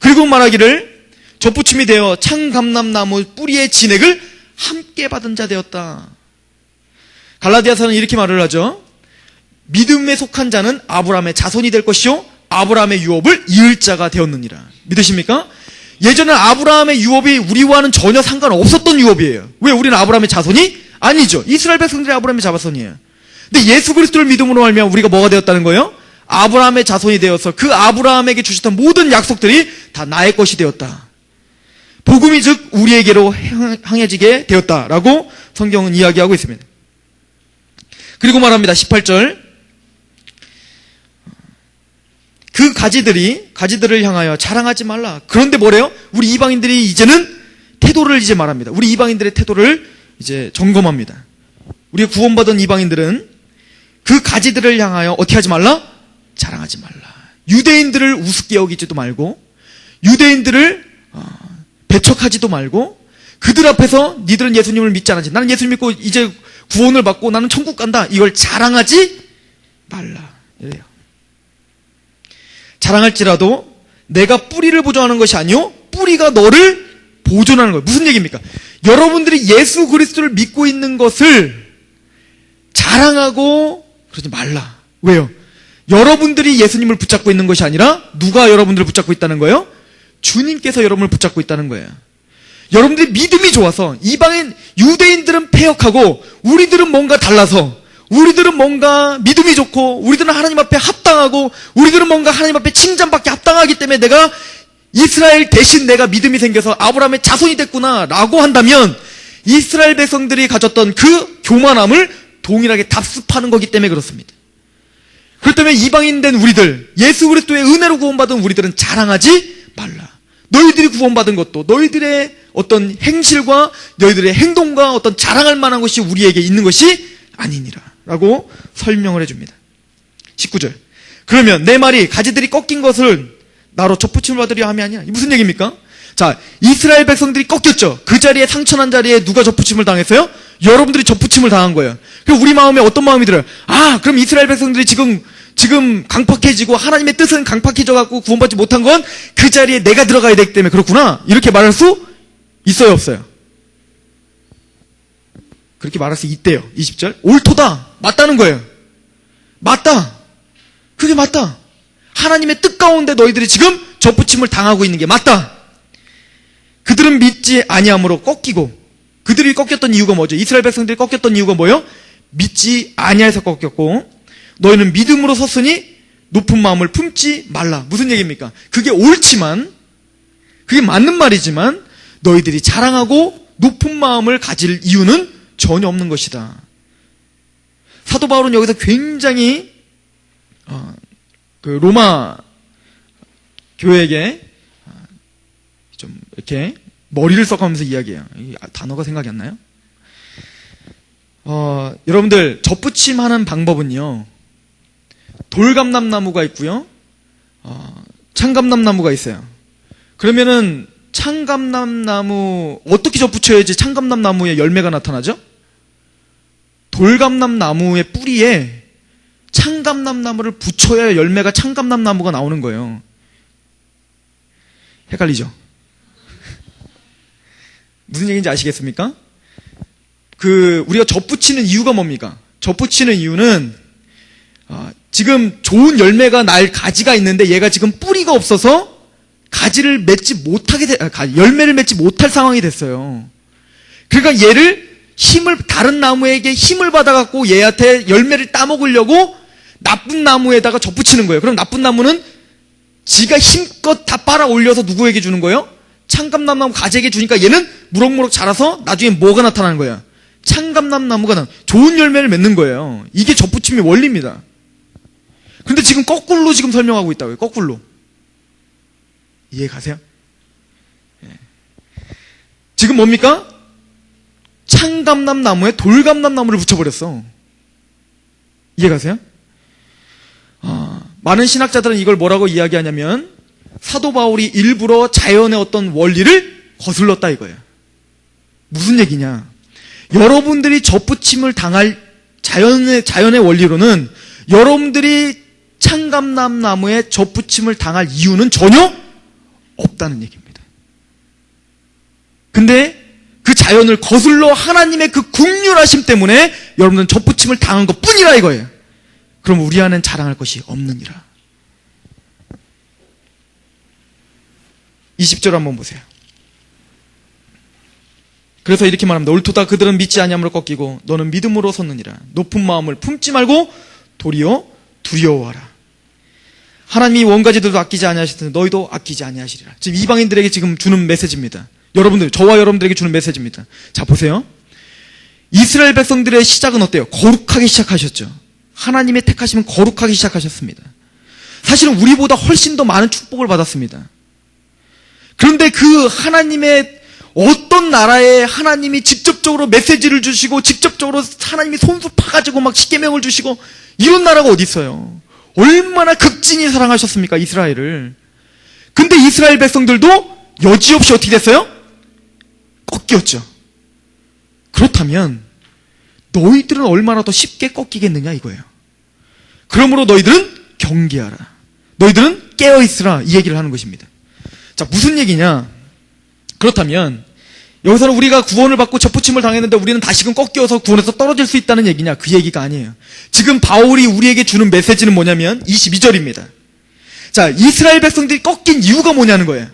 그리고 말하기를 접붙임이 되어 창감람나무 뿌리의 진액을 함께 받은 자 되었다. 갈라디아서는 이렇게 말을 하죠. 믿음에 속한 자는 아브라함의 자손이 될 것이요 아브라함의 유업을 이을 자가 되었느니라. 믿으십니까? 예전에 아브라함의 유업이 우리와는 전혀 상관없었던 유업이에요. 왜? 우리는 아브라함의 자손이 아니죠. 이스라엘 백성들이 아브라함의 자손이에요. 근데 예수 그리스도를 믿음으로 알면 우리가 뭐가 되었다는 거예요? 아브라함의 자손이 되어서 그 아브라함에게 주셨던 모든 약속들이 다 나의 것이 되었다. 복음이 즉 우리에게로 향해지게 되었다라고 성경은 이야기하고 있습니다. 그리고 말합니다. 18절. 그 가지들을 향하여 자랑하지 말라. 그런데 뭐래요? 우리 이방인들이 이제는 태도를 이제 말합니다. 우리 이방인들의 태도를 이제 점검합니다. 우리가 구원받은 이방인들은 그 가지들을 향하여 어떻게 하지 말라? 자랑하지 말라. 유대인들을 우습게 여기지도 말고, 유대인들을 배척하지도 말고, 그들 앞에서 니들은 예수님을 믿지 않았지, 나는 예수님 믿고 이제 구원을 받고 나는 천국 간다, 이걸 자랑하지 말라. 이래요. 자랑할지라도 내가 뿌리를 보존하는 것이 아니요 뿌리가 너를 보존하는 거예요. 무슨 얘기입니까? 여러분들이 예수 그리스도를 믿고 있는 것을 자랑하고 그러지 말라. 왜요? 여러분들이 예수님을 붙잡고 있는 것이 아니라 누가 여러분들을 붙잡고 있다는 거예요? 주님께서 여러분을 붙잡고 있다는 거예요. 여러분들이 믿음이 좋아서 이방인 유대인들은 패역하고 우리들은 뭔가 달라서, 우리들은 뭔가 믿음이 좋고 우리들은 하나님 앞에 합당하고 우리들은 뭔가 하나님 앞에 칭찬받기 합당하기 때문에 내가 이스라엘 대신 내가 믿음이 생겨서 아브라함의 자손이 됐구나 라고 한다면 이스라엘 백성들이 가졌던 그 교만함을 동일하게 답습하는 거기 때문에 그렇습니다. 그렇기 때문에 이방인 된 우리들, 예수 그리스도의 은혜로 구원받은 우리들은 자랑하지 말라. 너희들이 구원받은 것도 너희들의 어떤 행실과 너희들의 행동과 어떤 자랑할 만한 것이 우리에게 있는 것이 아니니라 라고 설명을 해줍니다. 19절. 그러면 내 말이 가지들이 꺾인 것을 나로 접붙임을 받으려 함이 아니야. 무슨 얘기입니까? 자, 이스라엘 백성들이 꺾였죠. 그 자리에, 상처난 자리에 누가 접붙임을 당했어요? 여러분들이 접붙임을 당한 거예요. 그럼 우리 마음에 어떤 마음이 들어요? 아, 그럼 이스라엘 백성들이 지금 강팍해지고 하나님의 뜻은 강팍해져갖고 구원받지 못한 건 그 자리에 내가 들어가야 되기 때문에 그렇구나. 이렇게 말할 수 있어요, 없어요? 그렇게 말할 수 있대요. 20절. 옳도다. 맞다는 거예요. 맞다. 그게 맞다. 하나님의 뜻 가운데 너희들이 지금 접붙임을 당하고 있는 게 맞다. 그들은 믿지 아니함으로 꺾이고, 그들이 꺾였던 이유가 뭐죠? 이스라엘 백성들이 꺾였던 이유가 뭐예요? 믿지 아니해서 꺾였고, 너희는 믿음으로 섰으니 높은 마음을 품지 말라. 무슨 얘기입니까? 그게 옳지만, 그게 맞는 말이지만 너희들이 자랑하고 높은 마음을 가질 이유는 전혀 없는 것이다. 사도 바울은 여기서 굉장히 그 로마 교회에게 좀 이렇게 머리를 써가면서 이야기해요. 이 단어가 생각이 안 나요? 여러분들 접붙임하는 방법은요, 돌감람나무가 있고요, 창감람나무가 있어요. 그러면은 창감람나무 어떻게 접붙여야지 창감람나무에 열매가 나타나죠? 돌감람나무의 뿌리에 창감람나무를 붙여야 열매가 창감람나무가 나오는 거예요. 헷갈리죠? 무슨 얘기인지 아시겠습니까? 우리가 접붙이는 이유가 뭡니까? 접붙이는 이유는 지금 좋은 열매가 날 가지가 있는데 얘가 지금 뿌리가 없어서 가지를 맺지 못하게 열매를 맺지 못할 상황이 됐어요. 그러니까 다른 나무에게 힘을 받아갖고 얘한테 열매를 따먹으려고 나쁜 나무에다가 접붙이는 거예요. 그럼 나쁜 나무는 지가 힘껏 다 빨아 올려서 누구에게 주는 거예요? 창감나무 가지에게 주니까 얘는 무럭무럭 자라서 나중에 뭐가 나타나는 거야? 창감나무가 좋은 열매를 맺는 거예요. 이게 접붙임의 원리입니다. 근데 지금 거꾸로 지금 설명하고 있다고요. 거꾸로. 이해 가세요? 지금 뭡니까? 창감나무에 돌감나무를 붙여버렸어. 이해 가세요? 많은 신학자들은 이걸 뭐라고 이야기하냐면 사도 바울이 일부러 자연의 어떤 원리를 거슬렀다 이거예요. 무슨 얘기냐? 여러분들이 접붙임을 당할 자연의 원리로는 여러분들이 창감나무에 접붙임을 당할 이유는 전혀 없다는 얘기입니다. 근데 그 자연을 거슬러 하나님의 그 긍휼하심 때문에 여러분들은 접붙임을 당한 것 뿐이라 이거예요. 그럼 우리 안엔 자랑할 것이 없느니라. 20절 한번 보세요. 그래서 이렇게 말합니다. 옳도다 그들은 믿지 아니함으로 꺾이고 너는 믿음으로 섰느니라. 높은 마음을 품지 말고 도리어 두려워하라. 하나님이 원가지들도 아끼지 아니하시더니 너희도 아끼지 아니하시리라. 지금 이방인들에게 지금 주는 메시지입니다. 저와 여러분들에게 주는 메시지입니다. 자, 보세요. 이스라엘 백성들의 시작은 어때요? 거룩하게 시작하셨죠. 하나님의 택하심은 거룩하게 시작하셨습니다. 사실은 우리보다 훨씬 더 많은 축복을 받았습니다. 그런데 그 하나님의 어떤 나라에 하나님이 직접적으로 메시지를 주시고 직접적으로 하나님이 손수 파가지고 막 십계명을 주시고 이런 나라가 어디 있어요? 얼마나 극진히 사랑하셨습니까? 이스라엘을. 근데 이스라엘 백성들도 여지없이 어떻게 됐어요? 꺾였죠. 그렇다면 너희들은 얼마나 더 쉽게 꺾이겠느냐 이거예요. 그러므로 너희들은 경계하라. 너희들은 깨어있으라. 이 얘기를 하는 것입니다. 자, 무슨 얘기냐? 그렇다면 여기서는 우리가 구원을 받고 접붙임을 당했는데 우리는 다시금 꺾여서 구원에서 떨어질 수 있다는 얘기냐? 그 얘기가 아니에요. 지금 바울이 우리에게 주는 메시지는 뭐냐면 22절입니다. 자, 이스라엘 백성들이 꺾인 이유가 뭐냐는 거예요.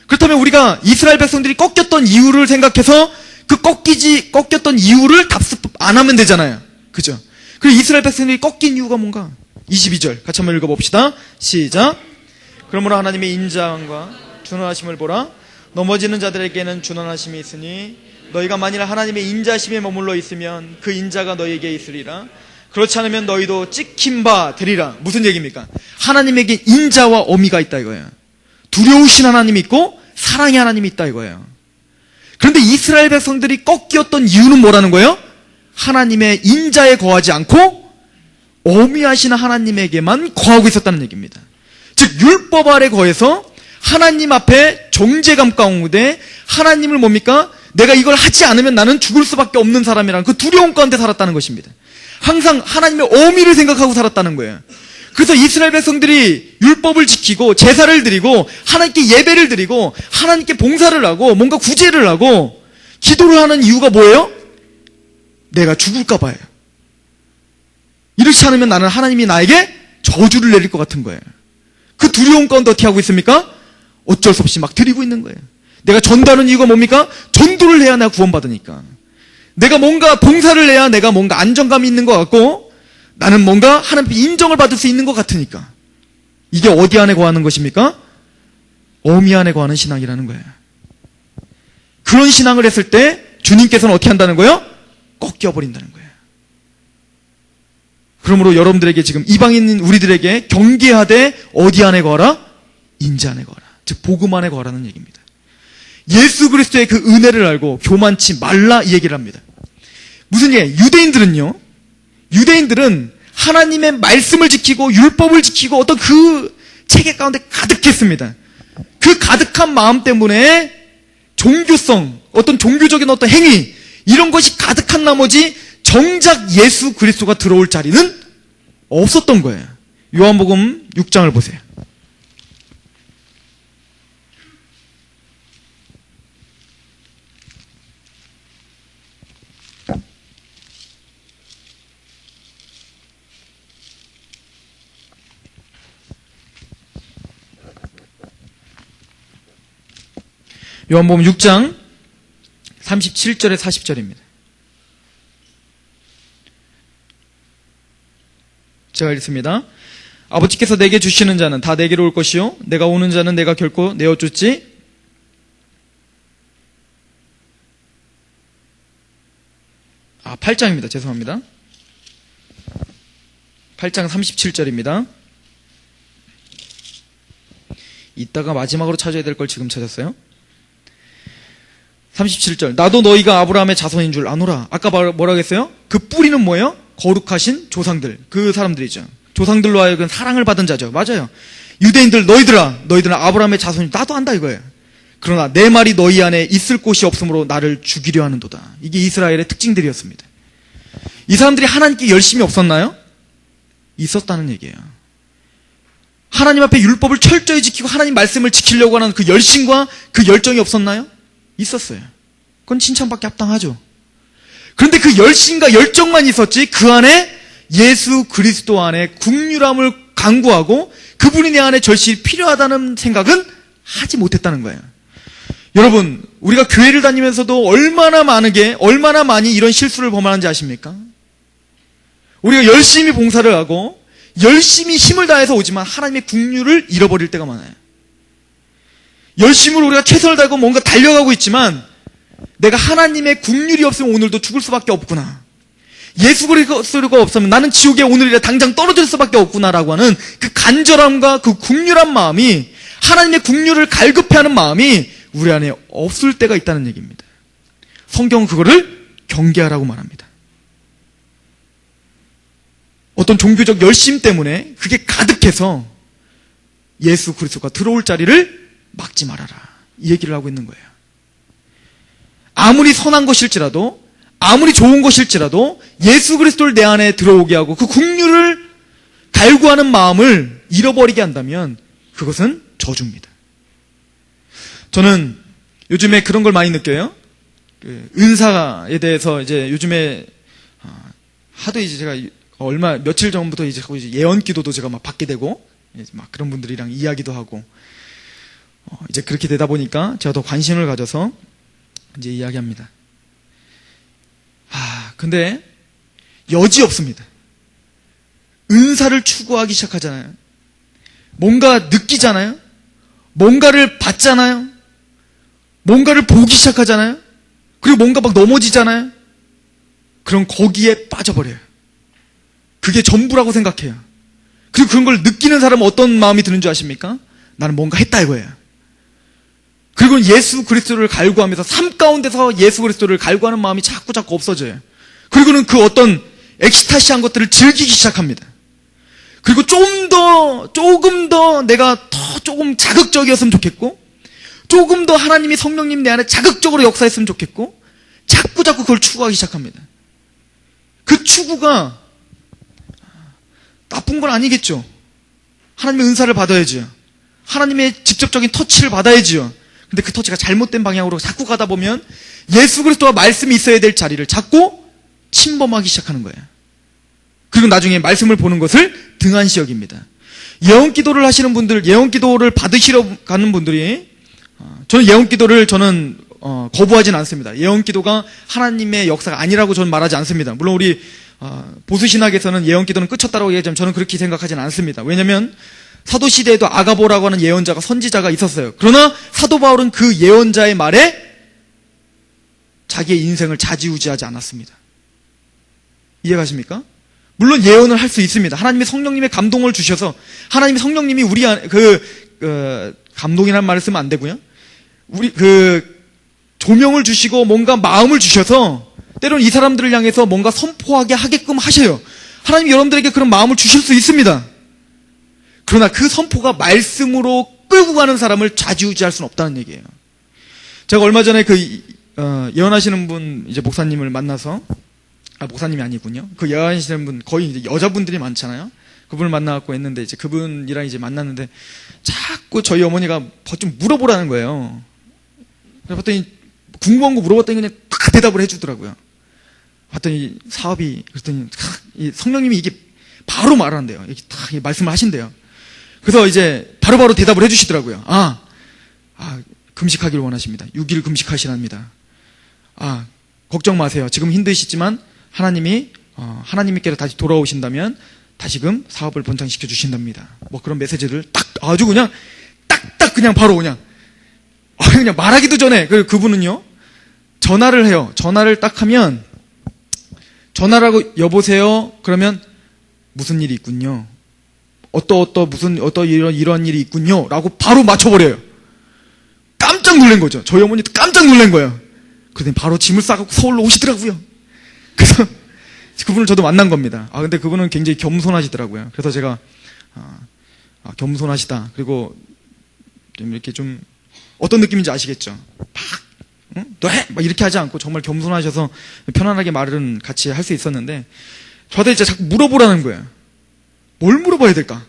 그렇다면 우리가 이스라엘 백성들이 꺾였던 이유를 생각해서 그 꺾였던 이유를 답습 안 하면 되잖아요. 그죠? 그리고 이스라엘 백성들이 꺾인 이유가 뭔가? 22절 같이 한번 읽어봅시다. 시작. 그러므로 하나님의 인자함과 준원하심을 보라. 넘어지는 자들에게는 준원하심이 있으니 너희가 만일 하나님의 인자심에 머물러 있으면 그 인자가 너희에게 있으리라. 그렇지 않으면 너희도 찍힌 바 되리라. 무슨 얘기입니까? 하나님에게 인자와 어미가 있다 이거예요. 두려우신 하나님이 있고 사랑의 하나님이 있다 이거예요. 그런데 이스라엘 백성들이 꺾였던 이유는 뭐라는 거예요? 하나님의 인자에 거하지 않고 어미하신 하나님에게만 거하고 있었다는 얘기입니다. 즉 율법 아래 거해서 하나님 앞에 정죄감 가운데 하나님을 뭡니까? 내가 이걸 하지 않으면 나는 죽을 수밖에 없는 사람이라는 그 두려움 가운데 살았다는 것입니다. 항상 하나님의 어미를 생각하고 살았다는 거예요. 그래서 이스라엘 백성들이 율법을 지키고 제사를 드리고 하나님께 예배를 드리고 하나님께 봉사를 하고 뭔가 구제를 하고 기도를 하는 이유가 뭐예요? 내가 죽을까 봐요. 이렇지 않으면 나는 하나님이 나에게 저주를 내릴 것 같은 거예요. 그 두려움 가운데 어떻게 하고 있습니까? 어쩔 수 없이 막 드리고 있는 거예요. 내가 전도하는 이유가 뭡니까? 전도를 해야 내가 구원받으니까. 내가 뭔가 봉사를 해야 내가 뭔가 안정감이 있는 것 같고 나는 뭔가 하나님께 인정을 받을 수 있는 것 같으니까. 이게 어디 안에 거하는 것입니까? 어미 안에 거하는 신앙이라는 거예요. 그런 신앙을 했을 때 주님께서는 어떻게 한다는 거예요? 꺾여버린다는 거예요. 그러므로 여러분들에게 지금 이방인 우리들에게 경계하되 어디 안에 거하라? 인자 안에 거하라. 즉 복음 안에 거하라는 얘기입니다. 예수 그리스도의 그 은혜를 알고 교만치 말라 이 얘기를 합니다. 무슨 얘기예요? 유대인들은 하나님의 말씀을 지키고 율법을 지키고 어떤 그 체계 가운데 가득했습니다. 그 가득한 마음 때문에 종교성, 어떤 종교적인 어떤 행위 이런 것이 가득한 나머지 정작 예수 그리스도가 들어올 자리는 없었던 거예요. 요한복음 6장을 보세요. 요한복음 6장 37절에 40절입니다. 제가 읽습니다. 아버지께서 내게 주시는 자는 다 내게로 올 것이요 내가 오는 자는 내가 결코 내어쫓지 8장입니다. 죄송합니다. 8장 37절입니다. 이따가 마지막으로 찾아야 될 걸 지금 찾았어요. 37절. 나도 너희가 아브라함의 자손인 줄 아노라. 아까 뭐라고 했어요? 그 뿌리는 뭐예요? 거룩하신 조상들. 그 사람들이죠. 조상들로 하여금 사랑을 받은 자죠. 맞아요. 유대인들 너희들은 아브라함의 자손이 나도 안다 이거예요. 그러나 내 말이 너희 안에 있을 곳이 없으므로 나를 죽이려 하는도다. 이게 이스라엘의 특징들이었습니다. 이 사람들이 하나님께 열심이 없었나요? 있었다는 얘기예요. 하나님 앞에 율법을 철저히 지키고 하나님 말씀을 지키려고 하는 그 열심과 그 열정이 없었나요? 있었어요. 그건 칭찬받기 합당하죠. 그런데 그 열심과 열정만 있었지 그 안에 예수 그리스도 안에 국률함을 강구하고 그분이 내 안에 절실히 필요하다는 생각은 하지 못했다는 거예요. 여러분, 우리가 교회를 다니면서도 얼마나 많이 이런 실수를 범하는지 아십니까? 우리가 열심히 봉사를 하고 열심히 힘을 다해서 오지만 하나님의 국률을 잃어버릴 때가 많아요. 열심으로 우리가 최선을 다하고 뭔가 달려가고 있지만 내가 하나님의 국률이 없으면 오늘도 죽을 수밖에 없구나. 예수 그리스도가 없으면 나는 지옥에 오늘이라 당장 떨어질 수밖에 없구나라고 하는 그 간절함과 그 국률한 마음이 하나님의 국률을 갈급해하는 마음이 우리 안에 없을 때가 있다는 얘기입니다. 성경은 그거를 경계하라고 말합니다. 어떤 종교적 열심 때문에 그게 가득해서 예수 그리스도가 들어올 자리를 막지 말아라. 이 얘기를 하고 있는 거예요. 아무리 선한 것일지라도 아무리 좋은 것일지라도 예수 그리스도를 내 안에 들어오게 하고 그 국률을 갈구하는 마음을 잃어버리게 한다면 그것은 저주입니다. 저는 요즘에 그런 걸 많이 느껴요. 은사에 대해서 이제 요즘에 하도 이제 제가 며칠 전부터 이제 예언 기도도 제가 막 받게 되고 막 그런 분들이랑 이야기도 하고 이제 그렇게 되다 보니까 제가 더 관심을 가져서 이제 이야기합니다. 근데 여지없습니다. 은사를 추구하기 시작하잖아요. 뭔가 느끼잖아요. 뭔가를 받잖아요. 뭔가를 보기 시작하잖아요. 그리고 뭔가 막 넘어지잖아요. 그럼 거기에 빠져버려요. 그게 전부라고 생각해요. 그리고 그런 걸 느끼는 사람은 어떤 마음이 드는 줄 아십니까? 나는 뭔가 했다 이거예요. 그리고 예수 그리스도를 갈구하면서 삶 가운데서 예수 그리스도를 갈구하는 마음이 자꾸 없어져요. 그리고는 그 어떤 엑스타시한 것들을 즐기기 시작합니다. 그리고 조금 더 내가 조금 자극적이었으면 좋겠고, 조금 더 하나님이 성령님 내 안에 자극적으로 역사했으면 좋겠고, 자꾸 그걸 추구하기 시작합니다. 그 추구가 나쁜 건 아니겠죠. 하나님의 은사를 받아야죠. 하나님의 직접적인 터치를 받아야지요. 근데 그 터치가 잘못된 방향으로 자꾸 가다 보면 예수 그리스도와 말씀이 있어야 될 자리를 자꾸 침범하기 시작하는 거예요. 그리고 나중에 말씀을 보는 것을 등한시 여깁니다. 예언 기도를 하시는 분들, 예언 기도를 받으시러 가는 분들이 저는 예언 기도를 거부하진 않습니다. 예언 기도가 하나님의 역사가 아니라고 저는 말하지 않습니다. 물론 우리 보수신학에서는 예언 기도는 끝쳤다라고 얘기하지만 저는 그렇게 생각하지는 않습니다. 왜냐하면 사도시대에도 아가보라고 하는 예언자가 선지자가 있었어요. 그러나 사도 바울은 그 예언자의 말에 자기의 인생을 좌지우지하지 않았습니다. 이해가십니까? 물론 예언을 할 수 있습니다. 하나님의 성령님의 감동을 주셔서 하나님의 성령님이 우리 안에 감동이라는 말을 쓰면 안 되고요. 우리 조명을 주시고 뭔가 마음을 주셔서 때로는 이 사람들을 향해서 뭔가 선포하게 하게끔 하셔요. 하나님이 여러분들에게 그런 마음을 주실 수 있습니다. 그러나 그 선포가 말씀으로 끌고 가는 사람을 좌지우지할 수는 없다는 얘기예요. 제가 얼마 전에 예언하시는 분, 이제 목사님을 만나서, 목사님이 아니군요. 그 예언하시는 분, 거의 이제 여자분들이 많잖아요. 그분을 만나갖고 했는데, 이제 그분이랑 이제 만났는데, 자꾸 저희 어머니가 좀 물어보라는 거예요. 그래서 봤더니, 궁금한 거 물어봤더니 그냥 딱 대답을 해주더라고요. 봤더니 그랬더니 성령님이 이게 바로 말한대요. 이렇게 딱 말씀을 하신대요. 그래서 이제 바로바로 대답을 해주시더라고요. 금식하기를 원하십니다. 6일 금식하시랍니다. 걱정 마세요. 지금 힘드시지만 하나님이 하나님께로 다시 돌아오신다면 다시금 사업을 번창시켜 주신답니다. 뭐 그런 메시지를 딱 아주 그냥 딱딱 그냥 바로 그냥 말하기도 전에 그분은요 전화를 해요. 전화를 딱 하면 전화를 하고 여보세요. 그러면 무슨 일이 있군요. 이런 일이 있군요. 라고 바로 맞춰버려요. 깜짝 놀란 거죠. 저희 어머니도 깜짝 놀란 거예요. 그러더니 바로 짐을 싸갖고 서울로 오시더라고요. 그래서 그분을 저도 만난 겁니다. 근데 그분은 굉장히 겸손하시더라고요. 그래서 제가 겸손하시다. 그리고 좀 이렇게 좀 어떤 느낌인지 아시겠죠? 너 해! 막 이렇게 하지 않고 정말 겸손하셔서 편안하게 말은 같이 할 수 있었는데 저한테 이제 자꾸 물어보라는 거예요. 뭘 물어봐야 될까?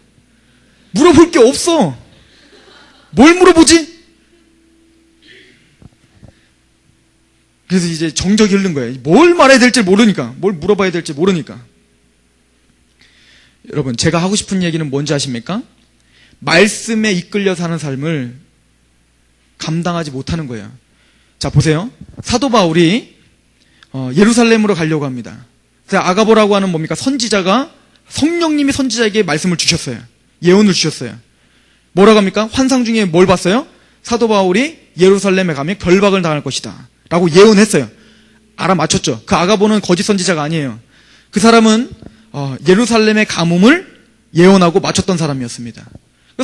물어볼 게 없어. 뭘 물어보지? 그래서 이제 정적이 흐른 거예요. 뭘 말해야 될지 모르니까, 뭘 물어봐야 될지 모르니까. 여러분, 제가 하고 싶은 얘기는 뭔지 아십니까? 말씀에 이끌려 사는 삶을 감당하지 못하는 거예요. 자, 보세요. 사도 바울이 예루살렘으로 가려고 합니다. 그래서 아가보라고 하는 뭡니까? 선지자가 성령님이 선지자에게 말씀을 주셨어요. 예언을 주셨어요. 뭐라고 합니까? 환상 중에 뭘 봤어요? 사도 바울이 예루살렘에 가면 결박을 당할 것이다 라고 예언했어요. 알아맞혔죠. 그 아가보는 거짓 선지자가 아니에요. 그 사람은 예루살렘의 가뭄을 예언하고 맞췄던 사람이었습니다.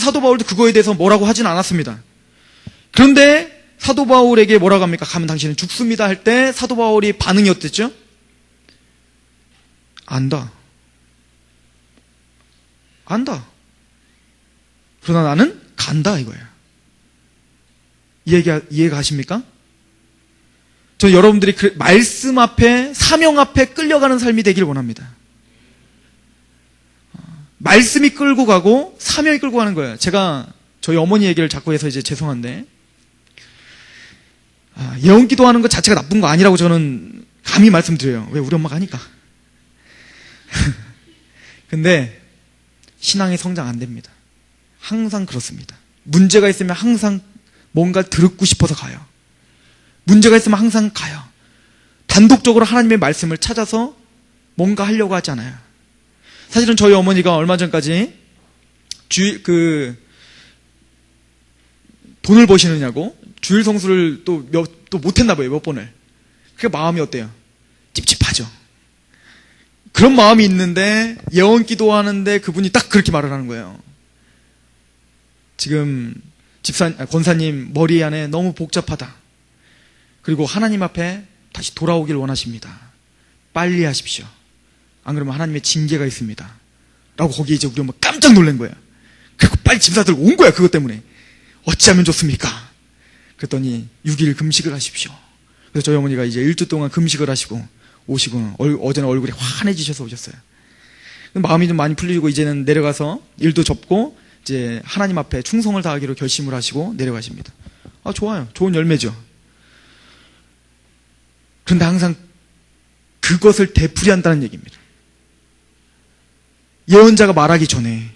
사도 바울도 그거에 대해서 뭐라고 하진 않았습니다. 그런데 사도 바울에게 뭐라고 합니까? 가면 당신은 죽습니다 할 때 사도 바울이 반응이 어땠죠? 안다. 그러나 나는 간다 이거예요. 이해가 가십니까? 저 여러분들이 말씀 앞에, 사명 앞에 끌려가는 삶이 되길 원합니다. 말씀이 끌고 가고 사명이 끌고 가는 거예요. 제가 저희 어머니 얘기를 자꾸 해서 이제 죄송한데 예언 기도하는 것 자체가 나쁜 거 아니라고 저는 감히 말씀드려요. 왜? 우리 엄마가 하니까. 근데 신앙이 성장 안 됩니다. 항상 그렇습니다. 문제가 있으면 항상 뭔가 듣고 싶어서 가요. 문제가 있으면 항상 가요. 단독적으로 하나님의 말씀을 찾아서 뭔가 하려고 하지 않아요. 사실은 저희 어머니가 얼마 전까지 돈을 버시느냐고 주일 성수를 또 못했나 봐요. 몇 번을. 그게 마음이 어때요? 찝찝하죠. 그런 마음이 있는데 예언 기도하는데 그분이 딱 그렇게 말을 하는 거예요. 지금 권사님 머리 안에 너무 복잡하다. 그리고 하나님 앞에 다시 돌아오길 원하십니다. 빨리 하십시오. 안 그러면 하나님의 징계가 있습니다. 라고 거기에 이제 우리 엄마 깜짝 놀란 거예요. 그리고 빨리 짐 싸들고 온 거야. 그것 때문에. 어찌하면 좋습니까? 그랬더니 6일 금식을 하십시오. 그래서 저희 어머니가 이제 1주 동안 금식을 하시고 오시고 어제는 얼굴이 환해지셔서 오셨어요. 마음이 좀 많이 풀리고 이제는 내려가서 일도 접고 이제 하나님 앞에 충성을 다하기로 결심을 하시고 내려가십니다. 좋아요. 좋은 열매죠. 그런데 항상 그것을 되풀이한다는 얘기입니다. 예언자가 말하기 전에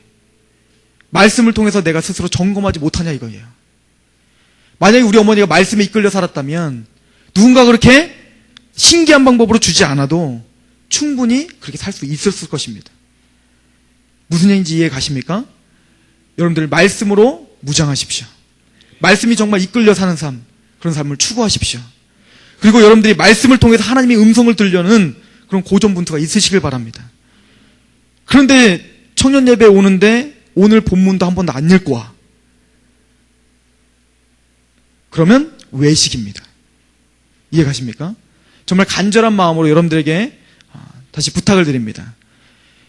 말씀을 통해서 내가 스스로 점검하지 못하냐 이거예요. 만약에 우리 어머니가 말씀에 이끌려 살았다면 누군가 그렇게 신기한 방법으로 주지 않아도 충분히 그렇게 살 수 있었을 것입니다. 무슨 얘기인지 이해 가십니까? 여러분들 말씀으로 무장하십시오. 말씀이 정말 이끌려 사는 삶, 그런 삶을 추구하십시오. 그리고 여러분들이 말씀을 통해서 하나님의 음성을 들려는 그런 고전분투가 있으시길 바랍니다. 그런데 청년 예배 오는데 오늘 본문도 한 번도 안 읽고 와. 그러면 외식입니다. 이해 가십니까? 정말 간절한 마음으로 여러분들에게 다시 부탁을 드립니다.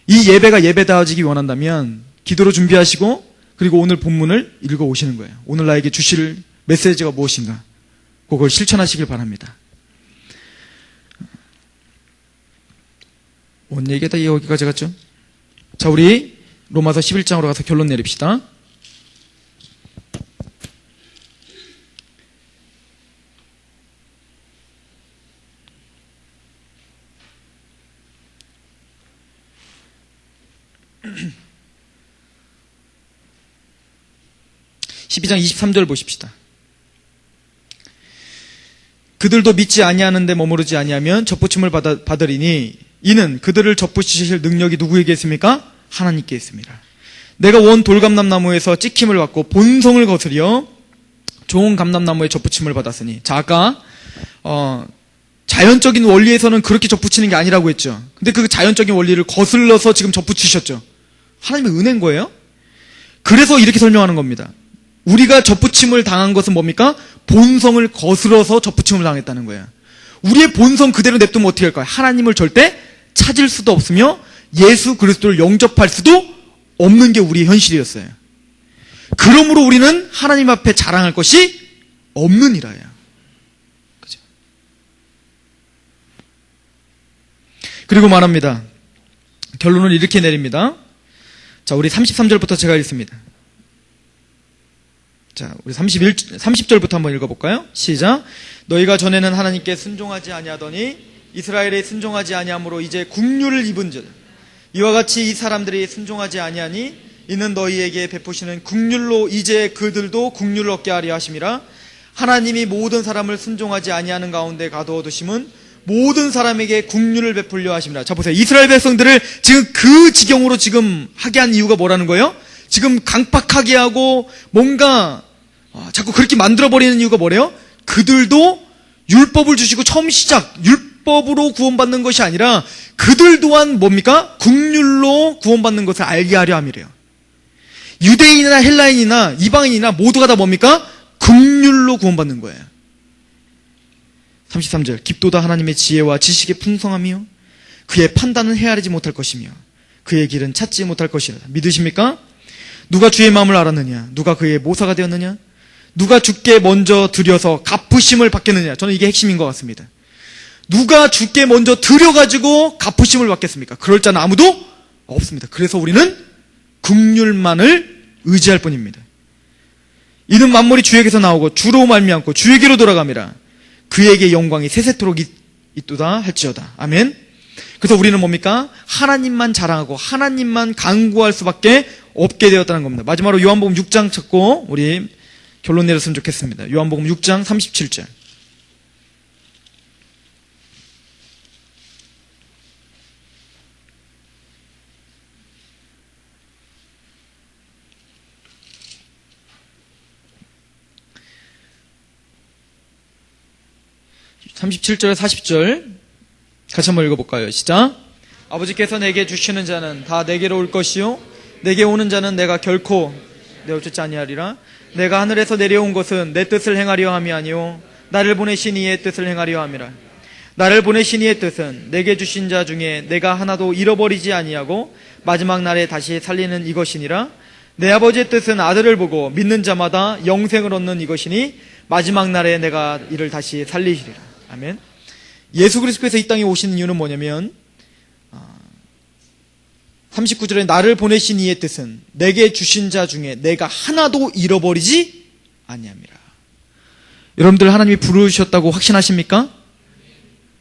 이 예배가 예배다워지기 원한다면 기도로 준비하시고 그리고 오늘 본문을 읽어 오시는 거예요. 오늘 나에게 주실 메시지가 무엇인가 그걸 실천하시길 바랍니다. 오늘 얘기가 다 여기까지 갔죠? 자, 우리 로마서 11장으로 가서 결론 내립시다. (12장 23절) 보십시다. 그들도 믿지 아니하는데 머무르지 아니하면 접붙임을 받으리니 이는 그들을 접붙이실 능력이 누구에게 있습니까? 하나님께 있습니다. 내가 원 돌감람나무에서 찍힘을 받고 본성을 거스려 좋은 감람나무에 접붙임을 받았으니. 자, 아까 자연적인 원리에서는 그렇게 접붙이는 게 아니라고 했죠. 근데 그 자연적인 원리를 거슬러서 지금 접붙이셨죠. 하나님의 은혜인 거예요. 그래서 이렇게 설명하는 겁니다. 우리가 접붙임을 당한 것은 뭡니까? 본성을 거슬러서 접붙임을 당했다는 거예요. 우리의 본성 그대로 냅두면 어떻게 할까요? 하나님을 절대 찾을 수도 없으며 예수 그리스도를 영접할 수도 없는 게 우리의 현실이었어요. 그러므로 우리는 하나님 앞에 자랑할 것이 없는 이라예요. 그죠? 그리고 말합니다. 결론을 이렇게 내립니다. 자, 우리 33절부터 제가 읽습니다. 자, 우리 30절부터 한번 읽어볼까요? 시작. 너희가 전에는 하나님께 순종하지 아니하더니 이스라엘에 순종하지 아니함으로 이제 국류를 입은즉 이와 같이 이 사람들이 순종하지 아니하니 이는 너희에게 베푸시는 국률로 이제 그들도 국률을 얻게 하려 하심이라. 하나님이 모든 사람을 순종하지 아니하는 가운데 가두어 두심은 모든 사람에게 국률을 베풀려 하심이라. 자, 보세요. 이스라엘 백성들을 지금 그 지경으로 지금 하게 한 이유가 뭐라는 거예요? 지금 강팍하게 하고 뭔가 자꾸 그렇게 만들어버리는 이유가 뭐래요? 그들도 율법을 주시고 처음 시작 율법으로 구원받는 것이 아니라 그들 또한 뭡니까? 국률로 구원받는 것을 알게 하려 함이래요. 유대인이나 헬라인이나 이방인이나 모두가 다 뭡니까? 국률로 구원받는 거예요. 33절. 깊도다 하나님의 지혜와 지식의 풍성함이요 그의 판단은 헤아리지 못할 것이며 그의 길은 찾지 못할 것이라. 믿으십니까? 누가 주의 마음을 알았느냐? 누가 그의 모사가 되었느냐? 누가 주께 먼저 드려서 갚으심을 받겠느냐? 저는 이게 핵심인 것 같습니다. 누가 주께 먼저 드려가지고 갚으심을 받겠습니까? 그럴 자는 아무도 없습니다. 그래서 우리는 국률만을 의지할 뿐입니다. 이는 만물이 주에게서 나오고 주로 말미암고 주에게로 돌아감이라. 그에게 영광이 세세토록 있도다 할지어다. 아멘. 그래서 우리는 뭡니까? 하나님만 자랑하고 하나님만 간구할 수밖에 없게 되었다는 겁니다. 마지막으로 요한복음 6장 찾고 우리 결론 내렸으면 좋겠습니다. 요한복음 6장 37절. (37절) 40절 같이 한번 읽어볼까요? 시작. 아버지께서 내게 주시는 자는 다 내게로 올 것이요 내게 오는 자는 내가 결코 내어주지 아니하리라. 내가 하늘에서 내려온 것은 내 뜻을 행하려 함이 아니요 나를 보내신 이의 뜻을 행하려 함이라. 나를 보내신 이의 뜻은 내게 주신 자 중에 내가 하나도 잃어버리지 아니하고 마지막 날에 다시 살리는 이것이니라. 내 아버지의 뜻은 아들을 보고 믿는 자마다 영생을 얻는 이것이니 마지막 날에 내가 이를 다시 살리시리라. 아멘. 예수 그리스도께서 이 땅에 오시는 이유는 뭐냐면 39절에 나를 보내신 이의 뜻은 내게 주신 자 중에 내가 하나도 잃어버리지 아니함이라. 여러분들 하나님이 부르셨다고 확신하십니까?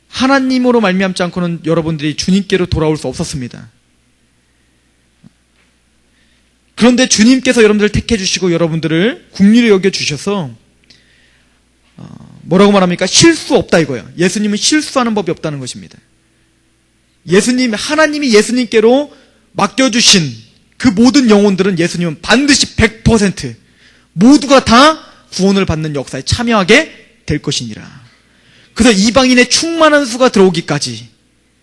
하나님으로 말미암지 않고는 여러분들이 주님께로 돌아올 수 없었습니다. 그런데 주님께서 여러분들을 택해 주시고 여러분들을 국리로 여겨 주셔서 뭐라고 말합니까? 실수 없다 이거예요. 예수님은 실수하는 법이 없다는 것입니다. 하나님이 예수님께로 맡겨주신 그 모든 영혼들은 예수님은 반드시 100% 모두가 다 구원을 받는 역사에 참여하게 될 것이니라. 그래서 이방인의 충만한 수가 들어오기까지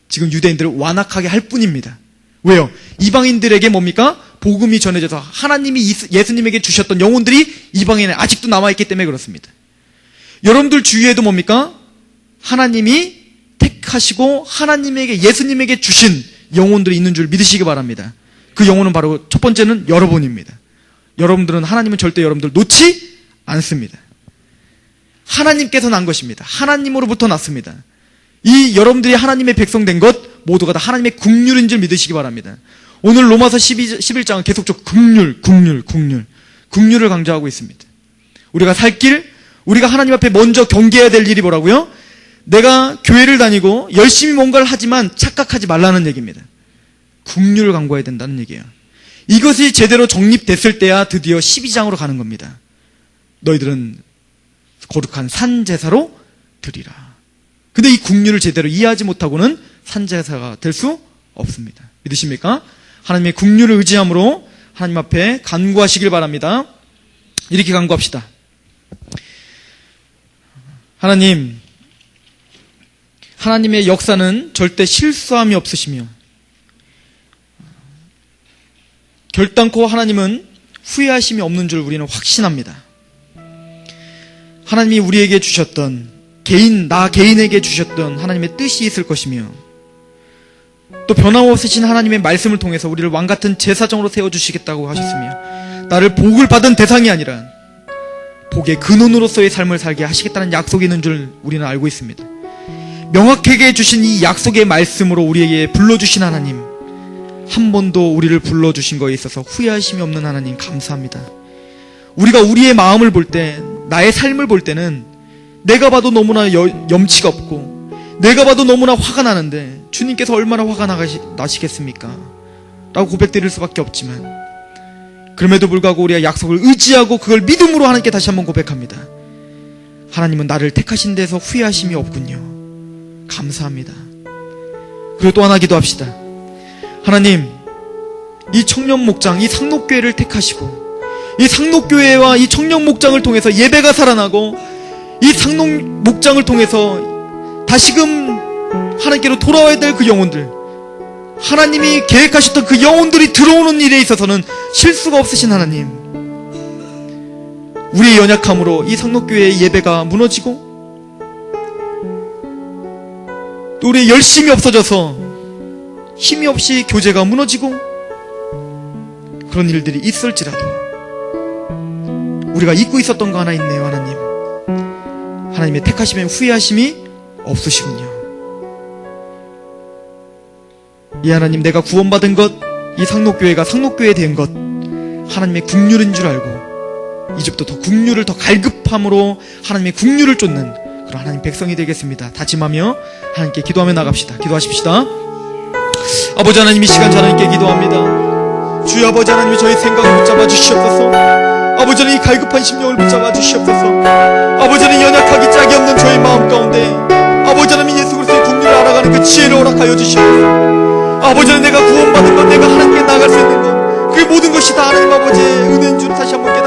지금 유대인들을 완악하게 할 뿐입니다. 왜요? 이방인들에게 뭡니까? 복음이 전해져서 하나님이 예수님에게 주셨던 영혼들이 이방인에 아직도 남아있기 때문에 그렇습니다. 여러분들 주위에도 뭡니까? 하나님이 택하시고 하나님에게 예수님에게 주신 영혼들이 있는 줄 믿으시기 바랍니다. 그 영혼은 바로 첫 번째는 여러분입니다. 여러분들은 하나님은 절대 여러분들 놓지 않습니다. 하나님께서 난 것입니다. 하나님으로부터 났습니다. 이 여러분들이 하나님의 백성 된 것 모두가 다 하나님의 국률인 줄 믿으시기 바랍니다. 오늘 로마서 11장은 계속적으로 국률을 강조하고 있습니다. 우리가 살 길, 우리가 하나님 앞에 먼저 경계해야 될 일이 뭐라고요? 내가 교회를 다니고 열심히 뭔가를 하지만 착각하지 말라는 얘기입니다. 국률을 강구해야 된다는 얘기예요. 이것이 제대로 정립됐을 때야 드디어 12장으로 가는 겁니다. 너희들은 거룩한 산 제사로 드리라. 근데 이 국률을 제대로 이해하지 못하고는 산제사가 될 수 없습니다. 믿으십니까? 하나님의 국률을 의지함으로 하나님 앞에 간구하시길 바랍니다. 이렇게 간구합시다. 하나님의 역사는 절대 실수함이 없으시며 결단코 하나님은 후회하심이 없는 줄 우리는 확신합니다. 하나님이 우리에게 주셨던 나 개인에게 주셨던 하나님의 뜻이 있을 것이며 또 변함없으신 하나님의 말씀을 통해서 우리를 왕같은 제사장으로 세워주시겠다고 하셨으며 나를 복을 받은 대상이 아니라 복의 근원으로서의 삶을 살게 하시겠다는 약속이 있는 줄 우리는 알고 있습니다. 명확하게 주신 이 약속의 말씀으로 우리에게 불러주신 하나님, 한 번도 우리를 불러주신 것에 있어서 후회하심이 없는 하나님 감사합니다. 우리가 우리의 마음을 볼 때, 나의 삶을 볼 때는 내가 봐도 너무나 염치가 없고 내가 봐도 너무나 화가 나는데 주님께서 얼마나 화가 나시겠습니까? 라고 고백드릴 수밖에 없지만 그럼에도 불구하고 우리가 약속을 의지하고 그걸 믿음으로 하나님께 다시 한번 고백합니다. 하나님은 나를 택하신 데서 후회하심이 없군요. 감사합니다. 그리고 또 하나 기도합시다. 하나님, 이 청년목장, 이 상록교회를 택하시고 이 상록교회와 이 청년목장을 통해서 예배가 살아나고 이 상록목장을 통해서 다시금 하나님께로 돌아와야 될 그 영혼들, 하나님이 계획하셨던 그 영혼들이 들어오는 일에 있어서는 실수가 없으신 하나님, 우리의 연약함으로 이 상록교회의 예배가 무너지고 또 우리의 열심이 없어져서 힘이 없이 교제가 무너지고 그런 일들이 있을지라도 우리가 잊고 있었던 거 하나 있네요. 하나님의 택하심에 후회하심이 없으시군요. 이 하나님, 내가 구원받은 것, 이 상록교회가 상록교회 된 것 하나님의 국률인 줄 알고 이제부터 더 국률을 더 갈급함으로 하나님의 국률을 쫓는 그런 하나님 백성이 되겠습니다. 다짐하며 하나님께 기도하며 나갑시다. 기도하십시다. 아버지 하나님, 이 시간 하나님께 기도합니다. 주여 아버지 하나님이 저희 생각을 붙잡아 주시옵소서. 아버지 하나님, 이 갈급한 심령을 붙잡아 주시옵소서. 아버지 하나님, 연약하기 짝이 없는 저희 마음 가운데 아버지 하나님, 예수 그리스도의 국률을 알아가는 그 지혜를 허락하여 주시옵소서. 아버지 하나님, 내가 구원받은 것, 내가 하나님께 나아갈 수 있는 것, 그 모든 것이 다 하나님 아버지의 은혜인 줄 다시 한번 깨닫게